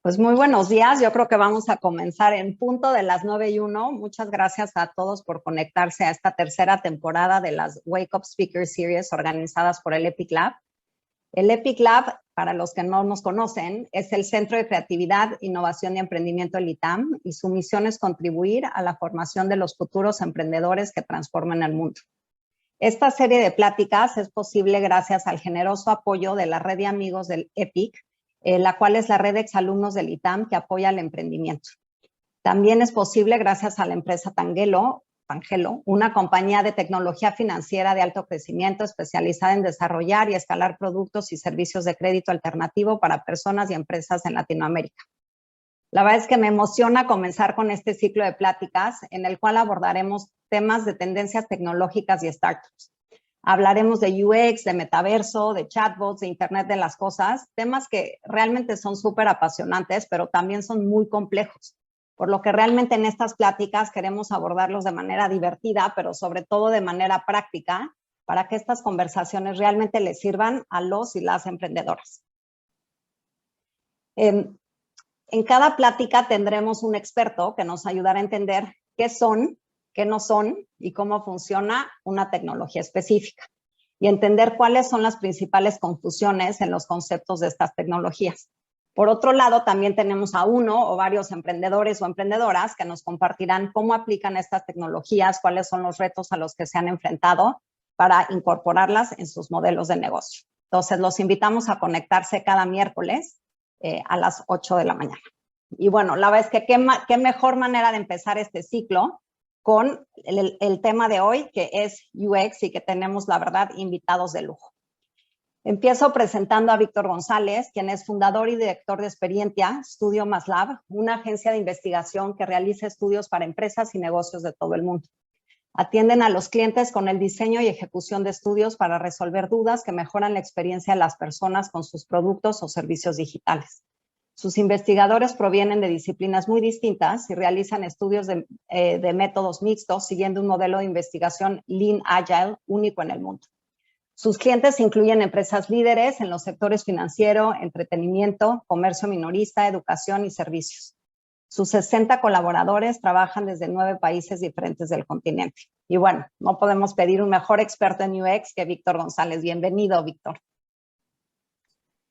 Pues muy buenos días. Yo creo que vamos a comenzar en punto de las 9:01. Muchas gracias a todos por conectarse a esta tercera temporada de las Wake Up Speaker Series organizadas por el EPIC Lab. El EPIC Lab, para los que no nos conocen, es el Centro de Creatividad, Innovación y Emprendimiento del ITAM, y su misión es contribuir a la formación de los futuros emprendedores que transforman el mundo. Esta serie de pláticas es posible gracias al generoso apoyo de la red de amigos del EPIC, la cual es la red de exalumnos del ITAM que apoya el emprendimiento. También es posible gracias a la empresa Tangelo, una compañía de tecnología financiera de alto crecimiento especializada en desarrollar y escalar productos y servicios de crédito alternativo para personas y empresas en Latinoamérica. La verdad es que me emociona comenzar con este ciclo de pláticas en el cual abordaremos temas de tendencias tecnológicas y startups. Hablaremos de UX, de metaverso, de chatbots, de Internet de las cosas, temas que realmente son súper apasionantes, pero también son muy complejos. Por lo que realmente en estas pláticas queremos abordarlos de manera divertida, pero sobre todo de manera práctica, para que estas conversaciones realmente les sirvan a los y las emprendedoras. En cada plática tendremos un experto que nos ayudará a entender qué son, qué no son y cómo funciona una tecnología específica, y entender cuáles son las principales confusiones en los conceptos de estas tecnologías. Por otro lado, también tenemos a uno o varios emprendedores o emprendedoras que nos compartirán cómo aplican estas tecnologías, cuáles son los retos a los que se han enfrentado para incorporarlas en sus modelos de negocio. Entonces, los invitamos a conectarse cada miércoles a las 8 de la mañana. Y bueno, la verdad es que qué mejor manera de empezar este ciclo con el tema de hoy, que es UX, y que tenemos, la verdad, invitados de lujo. Empiezo presentando a Víctor González, quien es fundador y director de Experiencia Studio MasLab, una agencia de investigación que realiza estudios para empresas y negocios de todo el mundo. Atienden a los clientes con el diseño y ejecución de estudios para resolver dudas que mejoran la experiencia de las personas con sus productos o servicios digitales. Sus investigadores provienen de disciplinas muy distintas y realizan estudios de métodos mixtos siguiendo un modelo de investigación Lean Agile único en el mundo. Sus clientes incluyen empresas líderes en los sectores financiero, entretenimiento, comercio minorista, educación y servicios. Sus 60 colaboradores trabajan desde 9 países diferentes del continente. Y bueno, no podemos pedir un mejor experto en UX que Víctor González. Bienvenido, Víctor.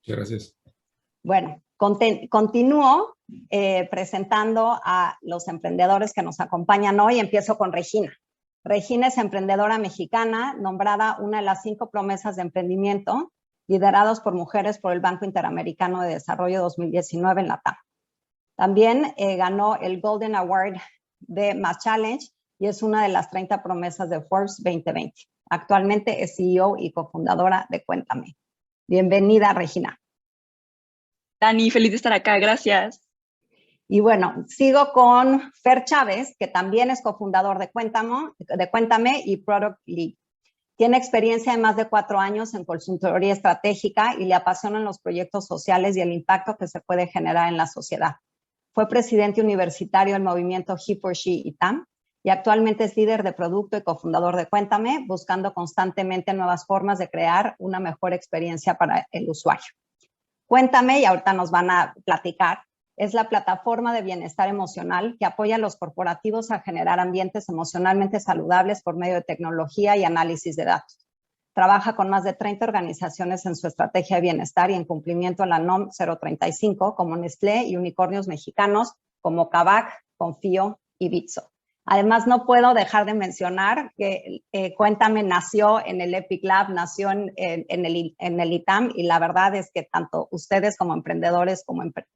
Muchas gracias. Bueno, continúo presentando a los emprendedores que nos acompañan hoy. Empiezo con Regina. Regina es emprendedora mexicana, nombrada una de las 5 promesas de emprendimiento liderados por mujeres por el Banco Interamericano de Desarrollo 2019 en LATAM. También ganó el Golden Award de Mass Challenge y es una de las 30 promesas de Forbes 2020. Actualmente es CEO y cofundadora de Cuéntame. Bienvenida, Regina. Dani, feliz de estar acá, gracias. Y bueno, sigo con Fer Chávez, que también es cofundador de Cuéntame y Product Lead. Tiene experiencia de más de 4 años en consultoría estratégica y le apasionan los proyectos sociales y el impacto que se puede generar en la sociedad. Fue presidente universitario del movimiento He for She ITAM y actualmente es líder de producto y cofundador de Cuéntame, buscando constantemente nuevas formas de crear una mejor experiencia para el usuario. Cuéntame, y ahorita nos van a platicar, es la plataforma de bienestar emocional que apoya a los corporativos a generar ambientes emocionalmente saludables por medio de tecnología y análisis de datos. Trabaja con más de 30 organizaciones en su estrategia de bienestar y en cumplimiento a la NOM 035, como Nestlé y unicornios mexicanos como Kavak, Confío y Bitso. Además, no puedo dejar de mencionar que Cuéntame nació en el EPIC Lab, nació en el ITAM, y la verdad es que tanto ustedes como emprendedores,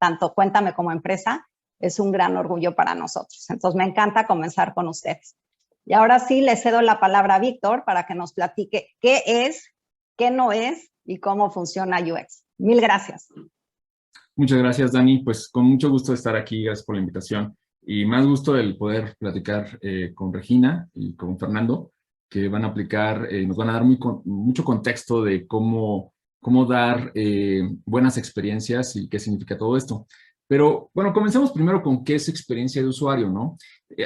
tanto Cuéntame como empresa, es un gran orgullo para nosotros. Entonces, me encanta comenzar con ustedes. Y ahora sí, le cedo la palabra a Víctor para que nos platique qué es, qué no es y cómo funciona UX. Mil gracias. Muchas gracias, Dani. Pues con mucho gusto de estar aquí. Gracias por la invitación. Y más gusto el poder platicar con Regina y con Fernando, que van a aplicar, nos van a dar mucho contexto de cómo dar buenas experiencias y qué significa todo esto. Pero bueno, comencemos primero con qué es experiencia de usuario, ¿no?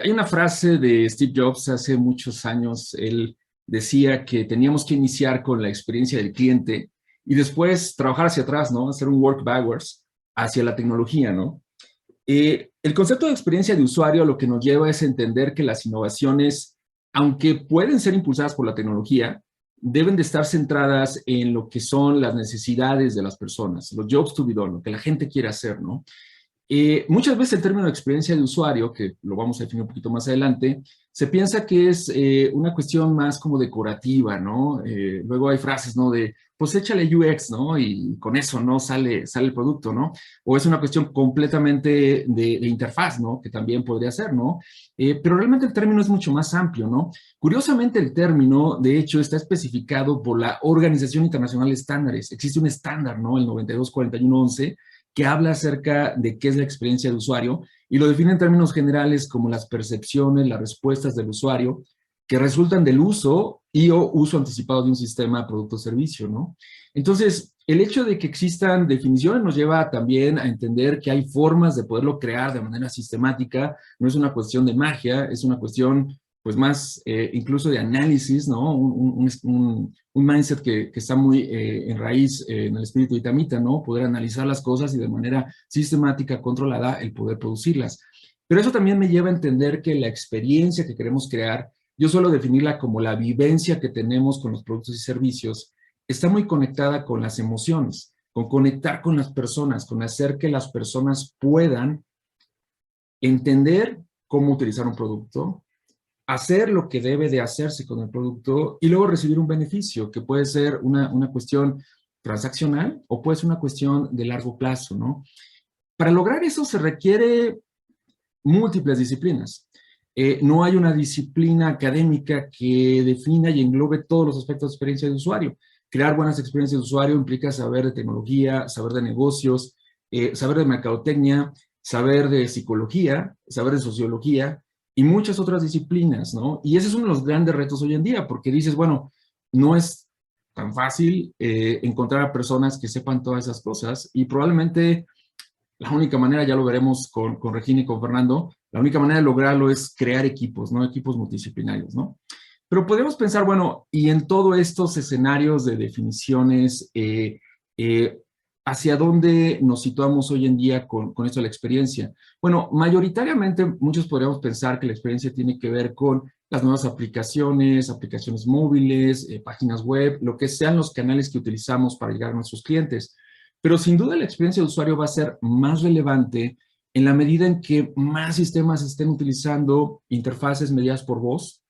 Hay una frase de Steve Jobs hace muchos años. Él decía que teníamos que iniciar con la experiencia del cliente y después trabajar hacia atrás, ¿no? Hacer un work backwards hacia la tecnología, ¿no? El concepto de experiencia de usuario lo que nos lleva es entender que las innovaciones, aunque pueden ser impulsadas por la tecnología, deben de estar centradas en lo que son las necesidades de las personas, los jobs to be done, lo que la gente quiere hacer, ¿no? Muchas veces el término de experiencia de usuario, que lo vamos a definir un poquito más adelante, se piensa que es una cuestión más como decorativa, ¿no? Luego hay frases, ¿no? De, pues échale UX, ¿no? Y con eso, ¿no? Sale el producto, ¿no? O es una cuestión completamente de interfaz, ¿no? Que también podría ser, ¿no? Pero realmente el término es mucho más amplio, ¿no? Curiosamente el término, de hecho, está especificado por la Organización Internacional de Estándares. Existe un estándar, ¿no? El 924111, que habla acerca de qué es la experiencia de usuario y lo define en términos generales como las percepciones, las respuestas del usuario que resultan del uso y o uso anticipado de un sistema, producto o servicio, ¿no? Entonces, el hecho de que existan definiciones nos lleva también a entender que hay formas de poderlo crear de manera sistemática, no es una cuestión de magia, es una cuestión pues más incluso de análisis, ¿no? Un mindset que está muy en raíz en el espíritu vietnamita, ¿no? Poder analizar las cosas y de manera sistemática, controlada, el poder producirlas. Pero eso también me lleva a entender que la experiencia que queremos crear, yo suelo definirla como la vivencia que tenemos con los productos y servicios, está muy conectada con las emociones, con conectar con las personas, con hacer que las personas puedan entender cómo utilizar un producto, hacer lo que debe de hacerse con el producto y luego recibir un beneficio, que puede ser una cuestión transaccional o puede ser una cuestión de largo plazo, ¿no? Para lograr eso se requiere múltiples disciplinas. No hay una disciplina académica que defina y englobe todos los aspectos de experiencia de usuario. Crear buenas experiencias de usuario implica saber de tecnología, saber de negocios, saber de mercadotecnia, saber de psicología, saber de sociología, y muchas otras disciplinas, ¿no? Y ese es uno de los grandes retos hoy en día, porque dices, bueno, no es tan fácil encontrar a personas que sepan todas esas cosas, y probablemente la única manera, ya lo veremos con Regina y con Fernando, la única manera de lograrlo es crear equipos, ¿no? Equipos multidisciplinarios, ¿no? Pero podemos pensar, bueno, y en todos estos escenarios de definiciones, ¿hacia dónde nos situamos hoy en día con esto de la experiencia? Bueno, mayoritariamente muchos podríamos pensar que la experiencia tiene que ver con las nuevas aplicaciones, aplicaciones móviles, páginas web, lo que sean los canales que utilizamos para llegar a nuestros clientes. Pero sin duda la experiencia de usuario va a ser más relevante en la medida en que más sistemas estén utilizando interfaces mediadas por voz,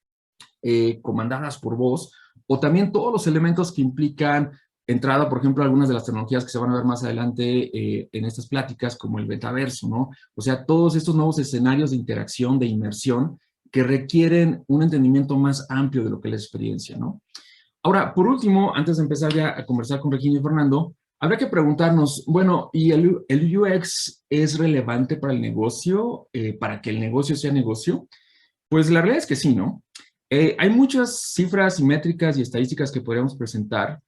comandadas por voz, o también todos los elementos que implican entrada, por ejemplo, algunas de las tecnologías que se van a ver más adelante en estas pláticas, como el metaverso, ¿no? O sea, todos estos nuevos escenarios de interacción, de inmersión, que requieren un entendimiento más amplio de lo que es la experiencia, ¿no? Ahora, por último, antes de empezar ya a conversar con Regina y Fernando, habrá que preguntarnos, bueno, ¿y el UX es relevante para el negocio, para que el negocio sea negocio? Pues la realidad es que sí, ¿no? Hay muchas cifras y métricas y estadísticas que podríamos presentar,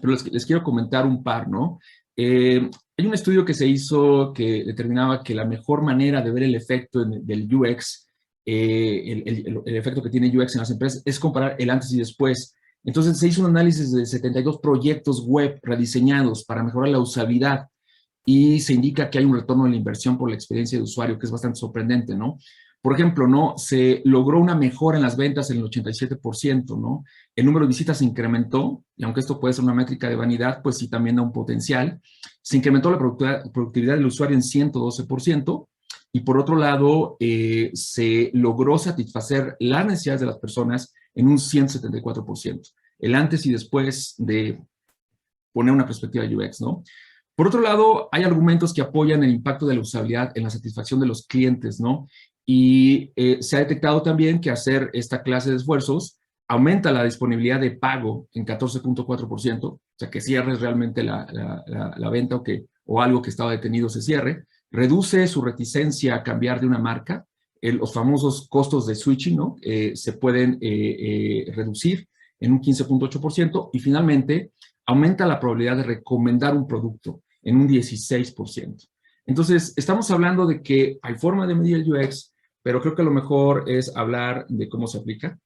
pero les quiero comentar un par, ¿no? Hay un estudio que se hizo que determinaba que la mejor manera de ver el efecto del UX, el efecto que tiene UX en las empresas, es comparar el antes y después. Entonces se hizo un análisis de 72 proyectos web rediseñados para mejorar la usabilidad y se indica que hay un retorno de la inversión por la experiencia de usuario que es bastante sorprendente, ¿no? Por ejemplo, ¿no? Se logró una mejora en las ventas en el 87%, ¿no? El número de visitas se incrementó, y aunque esto puede ser una métrica de vanidad, pues sí también da un potencial. Se incrementó la productividad del usuario en 112%, y por otro lado, se logró satisfacer las necesidades de las personas en un 174%. El antes y después de poner una perspectiva de UX, ¿no? Por otro lado, hay argumentos que apoyan el impacto de la usabilidad en la satisfacción de los clientes, ¿no? Y se ha detectado también que hacer esta clase de esfuerzos aumenta la disponibilidad de pago en 14.4%, o sea, que cierres realmente la venta o algo que estaba detenido se cierre, reduce su reticencia a cambiar de una marca, los famosos costos de switching, ¿no? Se pueden reducir en un 15.8% y finalmente aumenta la probabilidad de recomendar un producto en un 16%. Entonces, estamos hablando de que hay forma de medir el UX, pero creo que lo mejor es hablar de cómo se aplica.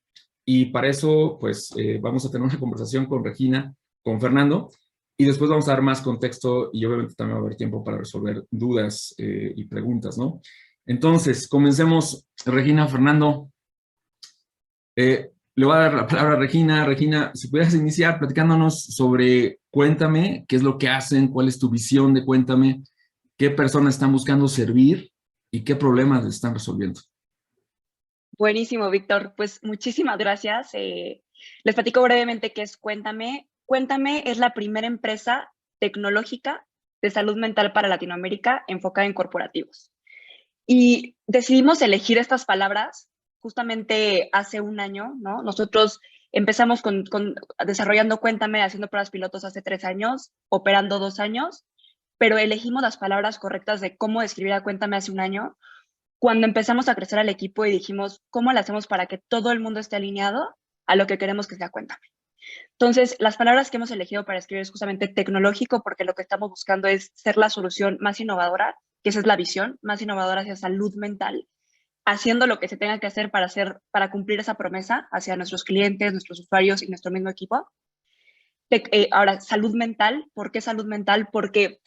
Y para eso, pues, vamos a tener una conversación con Regina, con Fernando. Y después vamos a dar más contexto y obviamente también va a haber tiempo para resolver dudas y preguntas, ¿no? Entonces, comencemos. Regina, Fernando, le voy a dar la palabra a Regina. Regina, si pudieras iniciar platicándonos sobre Cuéntame, qué es lo que hacen, cuál es tu visión de Cuéntame, qué personas están buscando servir y qué problemas les están resolviendo. Buenísimo, Víctor. Pues muchísimas gracias. Les platico brevemente qué es Cuéntame. Cuéntame es la primera empresa tecnológica de salud mental para Latinoamérica enfocada en corporativos. Y decidimos elegir estas palabras justamente hace un año, ¿no? Nosotros empezamos desarrollando Cuéntame, haciendo pruebas pilotos hace 3 años, operando 2 años, pero elegimos las palabras correctas de cómo describir a Cuéntame hace un año, cuando empezamos a crecer al equipo y dijimos, ¿cómo lo hacemos para que todo el mundo esté alineado a lo que queremos que sea Cuéntame? Entonces, las palabras que hemos elegido para escribir es justamente tecnológico, porque lo que estamos buscando es ser la solución más innovadora, que esa es la visión, más innovadora hacia salud mental, haciendo lo que se tenga que hacer para cumplir esa promesa hacia nuestros clientes, nuestros usuarios y nuestro mismo equipo. Ahora, salud mental. ¿Por qué salud mental? Porque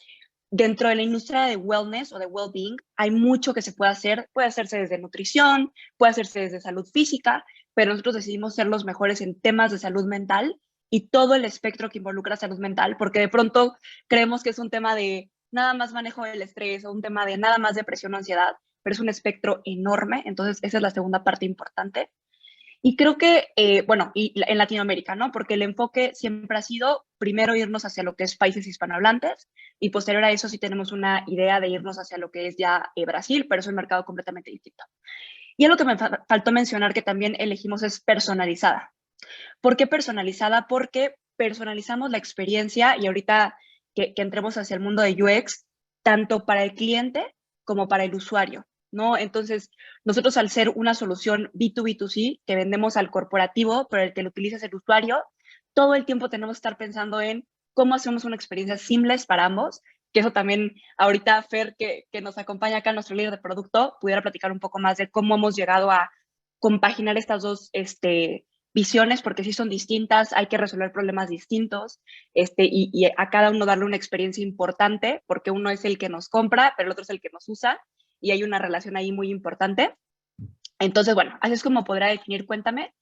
dentro de la industria de wellness o de well-being hay mucho que se puede hacer. Puede hacerse desde nutrición, puede hacerse desde salud física, pero nosotros decidimos ser los mejores en temas de salud mental y todo el espectro que involucra salud mental, porque de pronto creemos que es un tema de nada más manejo del estrés o un tema de nada más depresión o ansiedad, pero es un espectro enorme. Entonces esa es la segunda parte importante. Y creo que, bueno, y en Latinoamérica, ¿no? Porque el enfoque siempre ha sido primero irnos hacia lo que es países hispanohablantes y posterior a eso sí tenemos una idea de irnos hacia lo que es ya Brasil, pero es un mercado completamente distinto. Y algo que me faltó mencionar que también elegimos es personalizada. ¿Por qué personalizada? Porque personalizamos la experiencia y ahorita que entremos hacia el mundo de UX, tanto para el cliente como para el usuario, ¿no? Entonces, nosotros al ser una solución B2B2C que vendemos al corporativo, pero el que lo utiliza es el usuario, todo el tiempo tenemos que estar pensando en cómo hacemos una experiencia seamless para ambos, que eso también ahorita Fer, que nos acompaña acá, nuestro líder de producto, pudiera platicar un poco más de cómo hemos llegado a compaginar estas dos visiones, porque sí son distintas, hay que resolver problemas distintos, y a cada uno darle una experiencia importante, porque uno es el que nos compra, pero el otro es el que nos usa, y hay una relación ahí muy importante. Entonces, bueno, así es como podrá definir Cuéntame.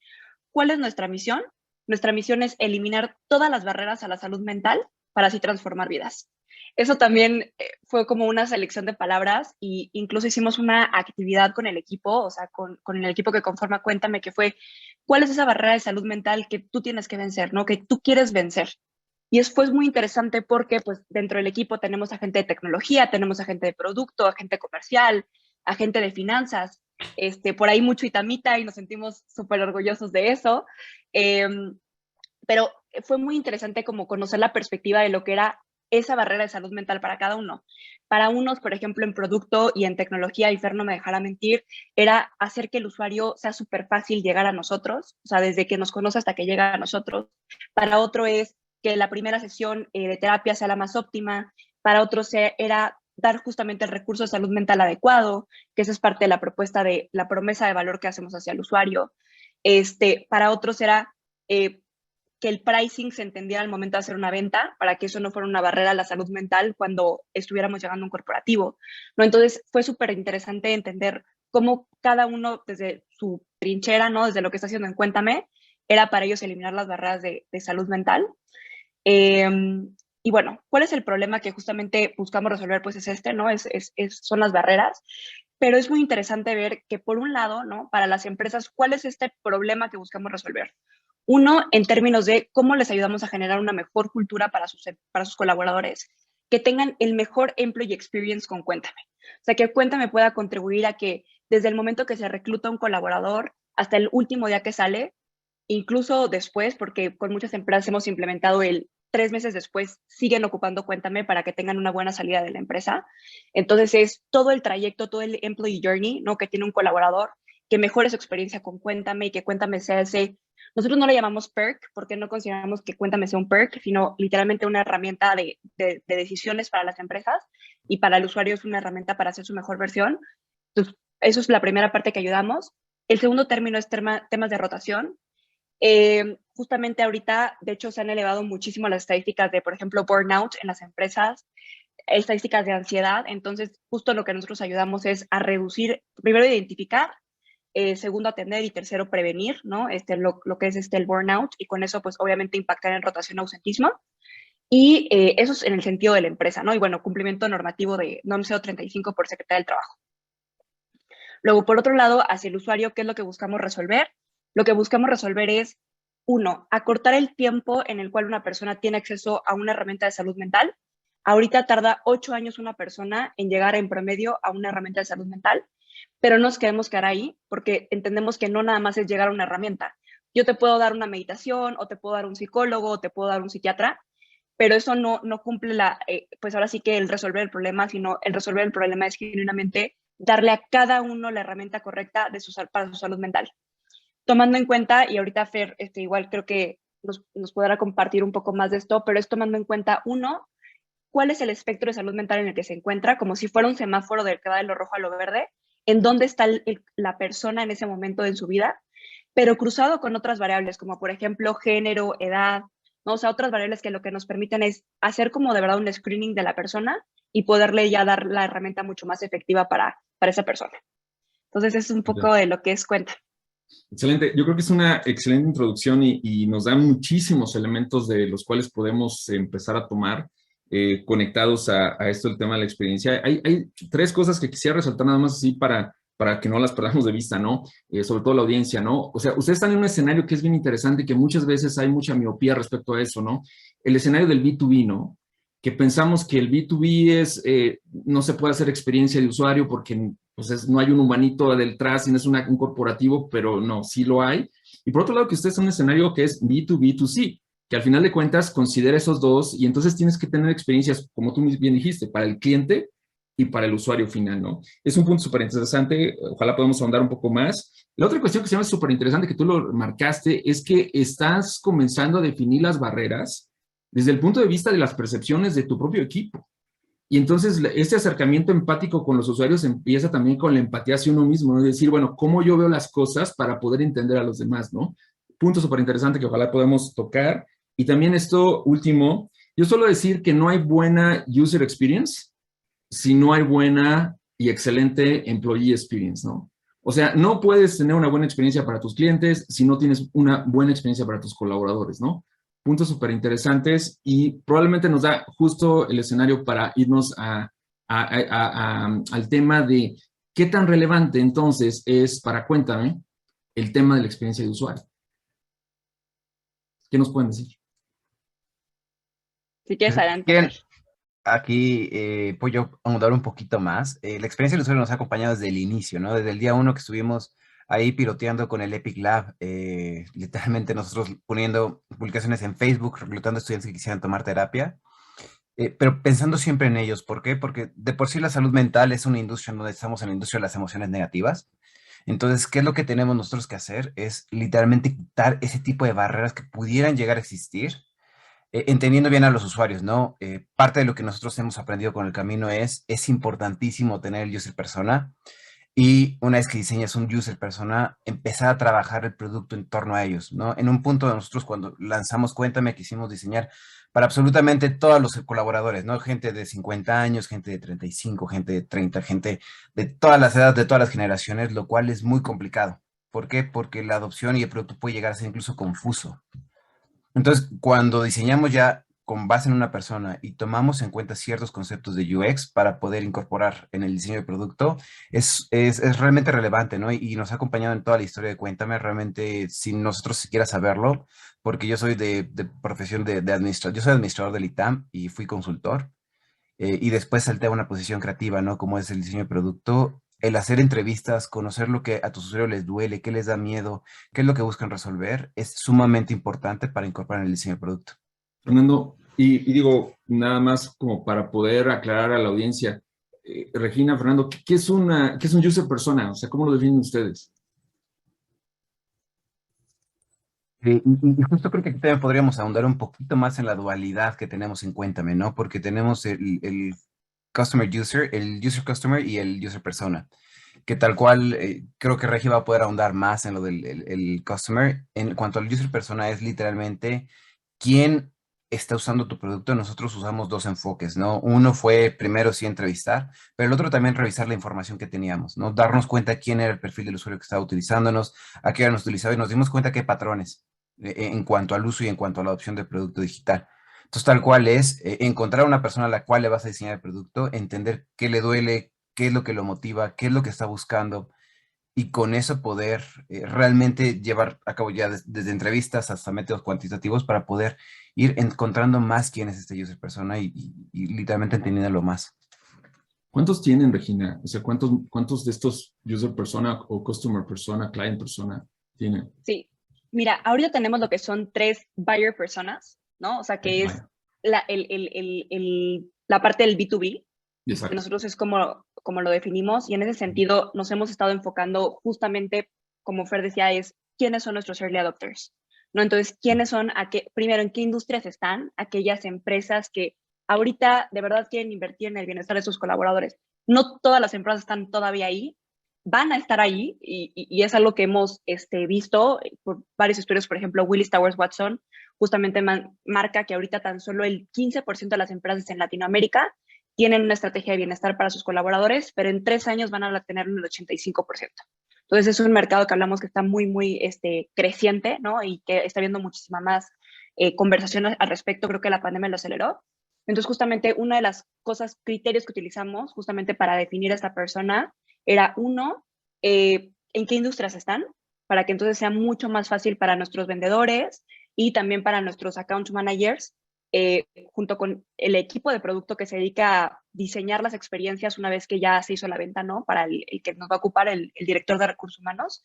¿Cuál es nuestra misión? Nuestra misión es eliminar todas las barreras a la salud mental para así transformar vidas. Eso también fue como una selección de palabras e incluso hicimos una actividad con el equipo, o sea, con el equipo que conforma Cuéntame, que fue, ¿cuál es esa barrera de salud mental que tú tienes que vencer, ¿no? Que tú quieres vencer? Y después muy interesante porque pues dentro del equipo tenemos a gente de tecnología, tenemos a gente de producto, a gente comercial, a gente de finanzas, por ahí mucho itamita y nos sentimos súper orgullosos de eso. Eh, pero fue muy interesante como conocer la perspectiva de lo que era esa barrera de salud mental para cada uno. Para unos, por ejemplo, en producto y en tecnología, y Fer no me dejará mentir, era hacer que el usuario sea súper fácil llegar a nosotros, o sea, desde que nos conoce hasta que llega a nosotros. Para otro es que la primera sesión de terapia sea la más óptima. Para otros era dar justamente el recurso de salud mental adecuado, que esa es parte de la propuesta de la promesa de valor que hacemos hacia el usuario. Para otros era que el pricing se entendiera al momento de hacer una venta, para que eso no fuera una barrera a la salud mental cuando estuviéramos llegando a un corporativo, ¿no? Entonces fue súper interesante entender cómo cada uno desde su trinchera, ¿no? Desde lo que está haciendo en Cuéntame, era para ellos eliminar las barreras de salud mental. Y bueno, ¿cuál es el problema que justamente buscamos resolver? Pues es ¿no? Son las barreras. Pero es muy interesante ver que por un lado, ¿no? Para las empresas, ¿cuál es este problema que buscamos resolver? Uno, en términos de cómo les ayudamos a generar una mejor cultura para sus colaboradores, que tengan el mejor employee experience con Cuéntame. O sea, que Cuéntame pueda contribuir a que desde el momento que se recluta un colaborador hasta el último día que sale, incluso después, porque con muchas empresas hemos implementado 3 meses después, siguen ocupando Cuéntame para que tengan una buena salida de la empresa. Entonces es todo el trayecto, todo el employee journey, ¿no? Que tiene un colaborador, que mejore su experiencia con Cuéntame y que Cuéntame sea ese. Nosotros no le llamamos perk porque no consideramos que Cuéntame sea un perk, sino literalmente una herramienta de decisiones para las empresas, y para el usuario es una herramienta para hacer su mejor versión. Entonces, eso es la primera parte que ayudamos. El segundo término es temas de rotación. justamente ahorita, de hecho, se han elevado muchísimo las estadísticas de, por ejemplo, burnout en las empresas, estadísticas de ansiedad. Entonces, justo lo que nosotros ayudamos es a reducir, primero identificar, segundo atender y tercero prevenir, ¿no? Lo que es el burnout, y con eso pues obviamente impactar en rotación ausentismo. Y eso es en el sentido de la empresa, ¿no? Y bueno, cumplimiento normativo de NOM 035 por Secretaría del Trabajo. Luego, por otro lado, hacia el usuario, ¿qué es lo que buscamos resolver? Lo que buscamos resolver es, uno, acortar el tiempo en el cual una persona tiene acceso a una herramienta de salud mental. Ahorita tarda 8 años una persona en llegar en promedio a una herramienta de salud mental, pero no nos queremos quedar ahí porque entendemos que no nada más es llegar a una herramienta. Yo te puedo dar una meditación, o te puedo dar un psicólogo, o te puedo dar un psiquiatra, pero eso no cumple pues ahora sí que el resolver el problema, sino el resolver el problema es genuinamente darle a cada uno la herramienta correcta para su salud mental. Tomando en cuenta, y ahorita Fer igual creo que nos podrá compartir un poco más de esto, pero es tomando en cuenta, uno, cuál es el espectro de salud mental en el que se encuentra, como si fuera un semáforo del que va de lo rojo a lo verde, en dónde está la persona en ese momento de su vida, pero cruzado con otras variables, como por ejemplo género, edad, ¿no? O sea, otras variables que lo que nos permiten es hacer como de verdad un screening de la persona y poderle ya dar la herramienta mucho más efectiva para esa persona. Entonces, es un poco de lo que es Cuenta. Excelente. Yo creo que es una excelente introducción y nos da muchísimos elementos de los cuales podemos empezar a tomar conectados a esto, el tema de la experiencia. Hay 3 cosas que quisiera resaltar nada más así para que no las perdamos de vista, ¿no? Sobre todo la audiencia, ¿no? O sea, ustedes están en un escenario que es bien interesante, que muchas veces hay mucha miopía respecto a eso, ¿no? El escenario del B2B, ¿no? Que pensamos que el B2B no se puede hacer experiencia de usuario porque pues no hay un humanito detrás, no es un corporativo, pero no, sí lo hay. Y por otro lado, que ustedes están en un escenario que es B2B2C, que al final de cuentas considera esos dos y entonces tienes que tener experiencias, como tú bien dijiste, para el cliente y para el usuario final, ¿no? Es un punto súper interesante, ojalá podamos ahondar un poco más. La otra cuestión que se llama súper interesante, que tú lo marcaste, es que estás comenzando a definir las barreras desde el punto de vista de las percepciones de tu propio equipo. Y entonces este acercamiento empático con los usuarios empieza también con la empatía hacia uno mismo, ¿no? Es decir, bueno, ¿cómo yo veo las cosas para poder entender a los demás, ¿no? Punto súper interesante que ojalá podamos tocar. Y también esto último, yo suelo decir que no hay buena user experience si no hay buena y excelente employee experience, ¿no? O sea, no puedes tener una buena experiencia para tus clientes si no tienes una buena experiencia para tus colaboradores, ¿no? Puntos súper interesantes y probablemente nos da justo el escenario para irnos al tema de qué tan relevante entonces es para Cuéntame el tema de la experiencia de usuario. ¿Qué nos pueden decir? Si quieres, adelante. Aquí pues yo ahondar un poquito más. La experiencia del usuario nos ha acompañado desde el inicio, ¿no? Desde el día 1 que estuvimos ahí piloteando con el Epic Lab, literalmente nosotros poniendo publicaciones en Facebook, reclutando estudiantes que quisieran tomar terapia, pero pensando siempre en ellos. ¿Por qué? Porque de por sí la salud mental es una industria donde estamos en la industria de las emociones negativas. Entonces, ¿qué es lo que tenemos nosotros que hacer? Es literalmente quitar ese tipo de barreras que pudieran llegar a existir, entendiendo bien a los usuarios, ¿no? Parte de lo que nosotros hemos aprendido con el camino es importantísimo tener el user persona. Y una vez que diseñas un user persona, empezar a trabajar el producto en torno a ellos, ¿no? En un punto de nosotros cuando lanzamos Cuéntame quisimos diseñar para absolutamente todos los colaboradores, ¿no? Gente de 50 años, gente de 35, gente de 30, gente de todas las edades, de todas las generaciones, lo cual es muy complicado. ¿Por qué? Porque la adopción y el producto puede llegar a ser incluso confuso. Entonces, cuando diseñamos ya con base en una persona y tomamos en cuenta ciertos conceptos de UX para poder incorporar en el diseño de producto, es realmente relevante, ¿no? Y nos ha acompañado en toda la historia de Cuéntame, realmente sin nosotros siquiera saberlo, porque yo soy de profesión de administrador, yo soy administrador del ITAM y fui consultor, y después salté a una posición creativa, ¿no? Como es el diseño de producto. El hacer entrevistas, conocer lo que a tus usuarios les duele, qué les da miedo, qué es lo que buscan resolver, es sumamente importante para incorporar en el diseño de producto. Fernando, y digo, nada más como para poder aclarar a la audiencia, Regina, Fernando, ¿qué es un user persona? O sea, ¿cómo lo definen ustedes? Y justo creo que aquí también podríamos ahondar un poquito más en la dualidad que tenemos en Cuéntame, ¿no? Porque tenemos el customer user, el user customer y el user persona. que tal cual, creo que Regi va a poder ahondar más en lo del el customer. En cuanto al user persona, es literalmente quién está usando tu producto. Nosotros usamos dos enfoques, ¿no? Uno fue primero sí entrevistar, pero el otro también revisar la información que teníamos, ¿no? Darnos cuenta quién era el perfil del usuario que estaba utilizándonos, a qué hora nos utilizaba, y nos dimos cuenta que hay patrones en cuanto al uso y en cuanto a la adopción del producto digital. Entonces, tal cual es encontrar una persona a la cual le vas a diseñar el producto, entender qué le duele, qué es lo que lo motiva, qué es lo que está buscando, y con eso poder realmente llevar a cabo ya desde entrevistas hasta métodos cuantitativos para poder ir encontrando más quién es este user persona y literalmente entendiéndolo más. ¿Cuántos tienen, Regina? O sea, ¿cuántos de estos user persona o customer persona, client persona tienen? Sí, mira, ahorita tenemos lo que son 3 buyer personas, ¿no? O sea, que es la parte del B2B, Exacto. que nosotros es como lo definimos, y en ese sentido nos hemos estado enfocando justamente, como Fer decía, es quiénes son nuestros early adopters, ¿no? Entonces, quiénes son, primero, en qué industrias están aquellas empresas que ahorita de verdad quieren invertir en el bienestar de sus colaboradores. No todas las empresas están todavía ahí, van a estar ahí, y es algo que hemos visto por varios estudios. Por ejemplo, Willis Towers Watson justamente marca que ahorita tan solo el 15% de las empresas en Latinoamérica tienen una estrategia de bienestar para sus colaboradores, pero en 3 años van a tener un 85%. Entonces es un mercado que hablamos que está muy, muy creciente, ¿no? Y que está habiendo muchísima más conversaciones al respecto. Creo que la pandemia lo aceleró. Entonces justamente una de las criterios que utilizamos justamente para definir a esta persona era, uno, en qué industrias están, para que entonces sea mucho más fácil para nuestros vendedores y también para nuestros account managers, junto con el equipo de producto que se dedica a diseñar las experiencias una vez que ya se hizo la venta, ¿no? Para el que nos va a ocupar el director de recursos humanos.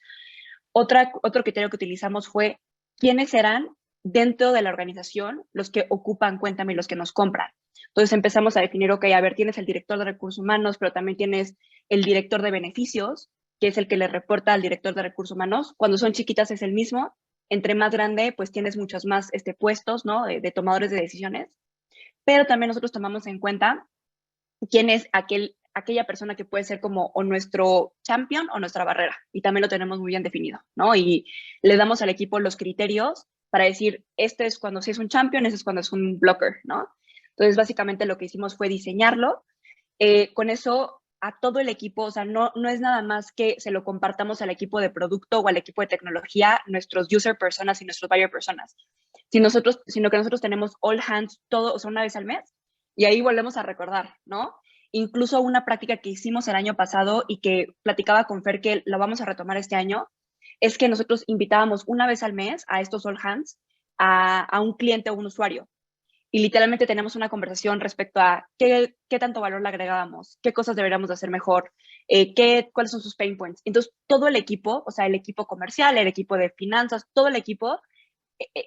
Otro criterio que utilizamos fue quiénes eran dentro de la organización los que ocupan Cuéntame y los que nos compran. Entonces empezamos a definir, ok, a ver, tienes el director de recursos humanos, pero también tienes el director de beneficios, que es el que le reporta al director de recursos humanos. Cuando son chiquitas es el mismo. Entre más grande, pues tienes muchos más puestos, ¿no? De tomadores de decisiones. Pero también nosotros tomamos en cuenta quién es aquella persona que puede ser como o nuestro champion o nuestra barrera. Y también lo tenemos muy bien definido, ¿no? Y le damos al equipo los criterios para decir, este es cuando sí es un champion, este es cuando es un blocker, ¿no? Entonces, básicamente lo que hicimos fue diseñarlo. Con eso, a todo el equipo, o sea, no es nada más que se lo compartamos al equipo de producto o al equipo de tecnología, nuestros user personas y nuestros buyer personas, sino que nosotros tenemos all hands todo, o sea, una vez al mes, y ahí volvemos a recordar, ¿no? Incluso una práctica que hicimos el año pasado y que platicaba con Fer que lo vamos a retomar este año, es que nosotros invitábamos una vez al mes a estos all hands a un cliente o un usuario. Y literalmente tenemos una conversación respecto a qué tanto valor le agregábamos, qué cosas deberíamos de hacer mejor, cuáles son sus pain points. Entonces, todo el equipo, o sea, el equipo comercial, el equipo de finanzas, todo el equipo,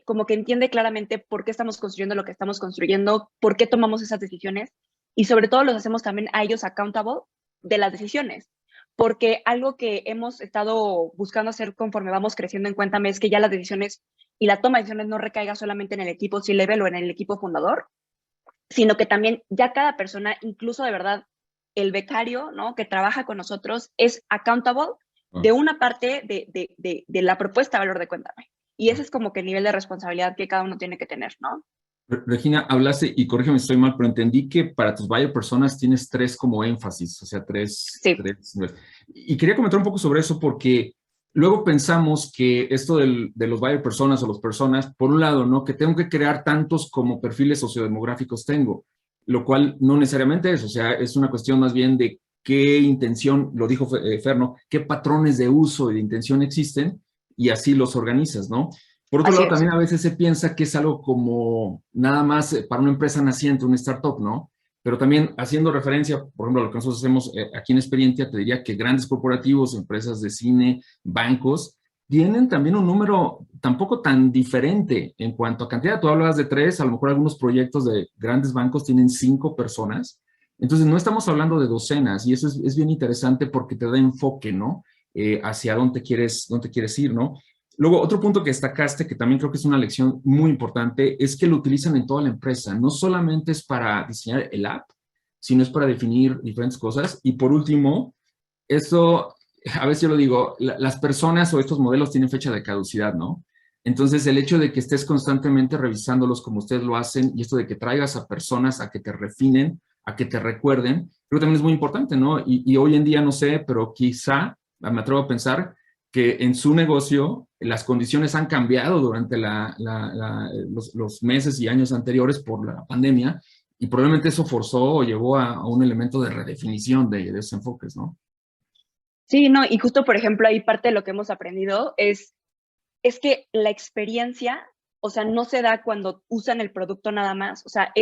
como que entiende claramente por qué estamos construyendo lo que estamos construyendo, por qué tomamos esas decisiones, y sobre todo los hacemos también a ellos accountable de las decisiones. Porque algo que hemos estado buscando hacer conforme vamos creciendo en Cuéntame es que ya las decisiones y la toma de decisiones no recaiga solamente en el equipo C-level o en el equipo fundador, sino que también ya cada persona, incluso de verdad el becario, ¿no? Que trabaja con nosotros, es accountable de una parte de la propuesta de valor de Cuéntame. Y ese es como que el nivel de responsabilidad que cada uno tiene que tener, ¿no? Regina, hablaste, y corrígeme si estoy mal, pero entendí que para tus buyer personas tienes 3 como énfasis, o sea, 3. Sí. Y quería comentar un poco sobre eso porque luego pensamos que esto de los buyer personas o los personas, por un lado, ¿no? Que tengo que crear tantos como perfiles sociodemográficos tengo, lo cual no necesariamente es, o sea, es una cuestión más bien de qué intención, lo dijo Fer, ¿no? Qué patrones de uso y de intención existen y así los organizas, ¿no? Por otro lado, también a veces se piensa que es algo como nada más para una empresa naciente, una startup, ¿no? Pero también haciendo referencia, por ejemplo, a lo que nosotros hacemos aquí en Experientia, te diría que grandes corporativos, empresas de cine, bancos, tienen también un número tampoco tan diferente en cuanto a cantidad. Tú hablabas de 3, a lo mejor algunos proyectos de grandes bancos tienen 5 personas. Entonces, no estamos hablando de docenas y eso es bien interesante porque te da enfoque, ¿no? Hacia dónde quieres ir, ¿no? Luego, otro punto que destacaste, que también creo que es una lección muy importante, es que lo utilizan en toda la empresa. No solamente es para diseñar el app, sino es para definir diferentes cosas. Y por último, eso, a veces yo lo digo, las personas o estos modelos tienen fecha de caducidad, ¿no? Entonces, el hecho de que estés constantemente revisándolos como ustedes lo hacen y esto de que traigas a personas a que te refinen, a que te recuerden, creo que también es muy importante, ¿no? Y hoy en día, no sé, pero quizá, me atrevo a pensar que en su negocio las condiciones han cambiado durante los meses y años anteriores por la pandemia y probablemente eso forzó o llevó a un elemento de redefinición de esos enfoques, ¿no? Sí, no, y justo, por ejemplo, ahí parte de lo que hemos aprendido es que la experiencia, o sea, no se da cuando usan el producto nada más, o sea,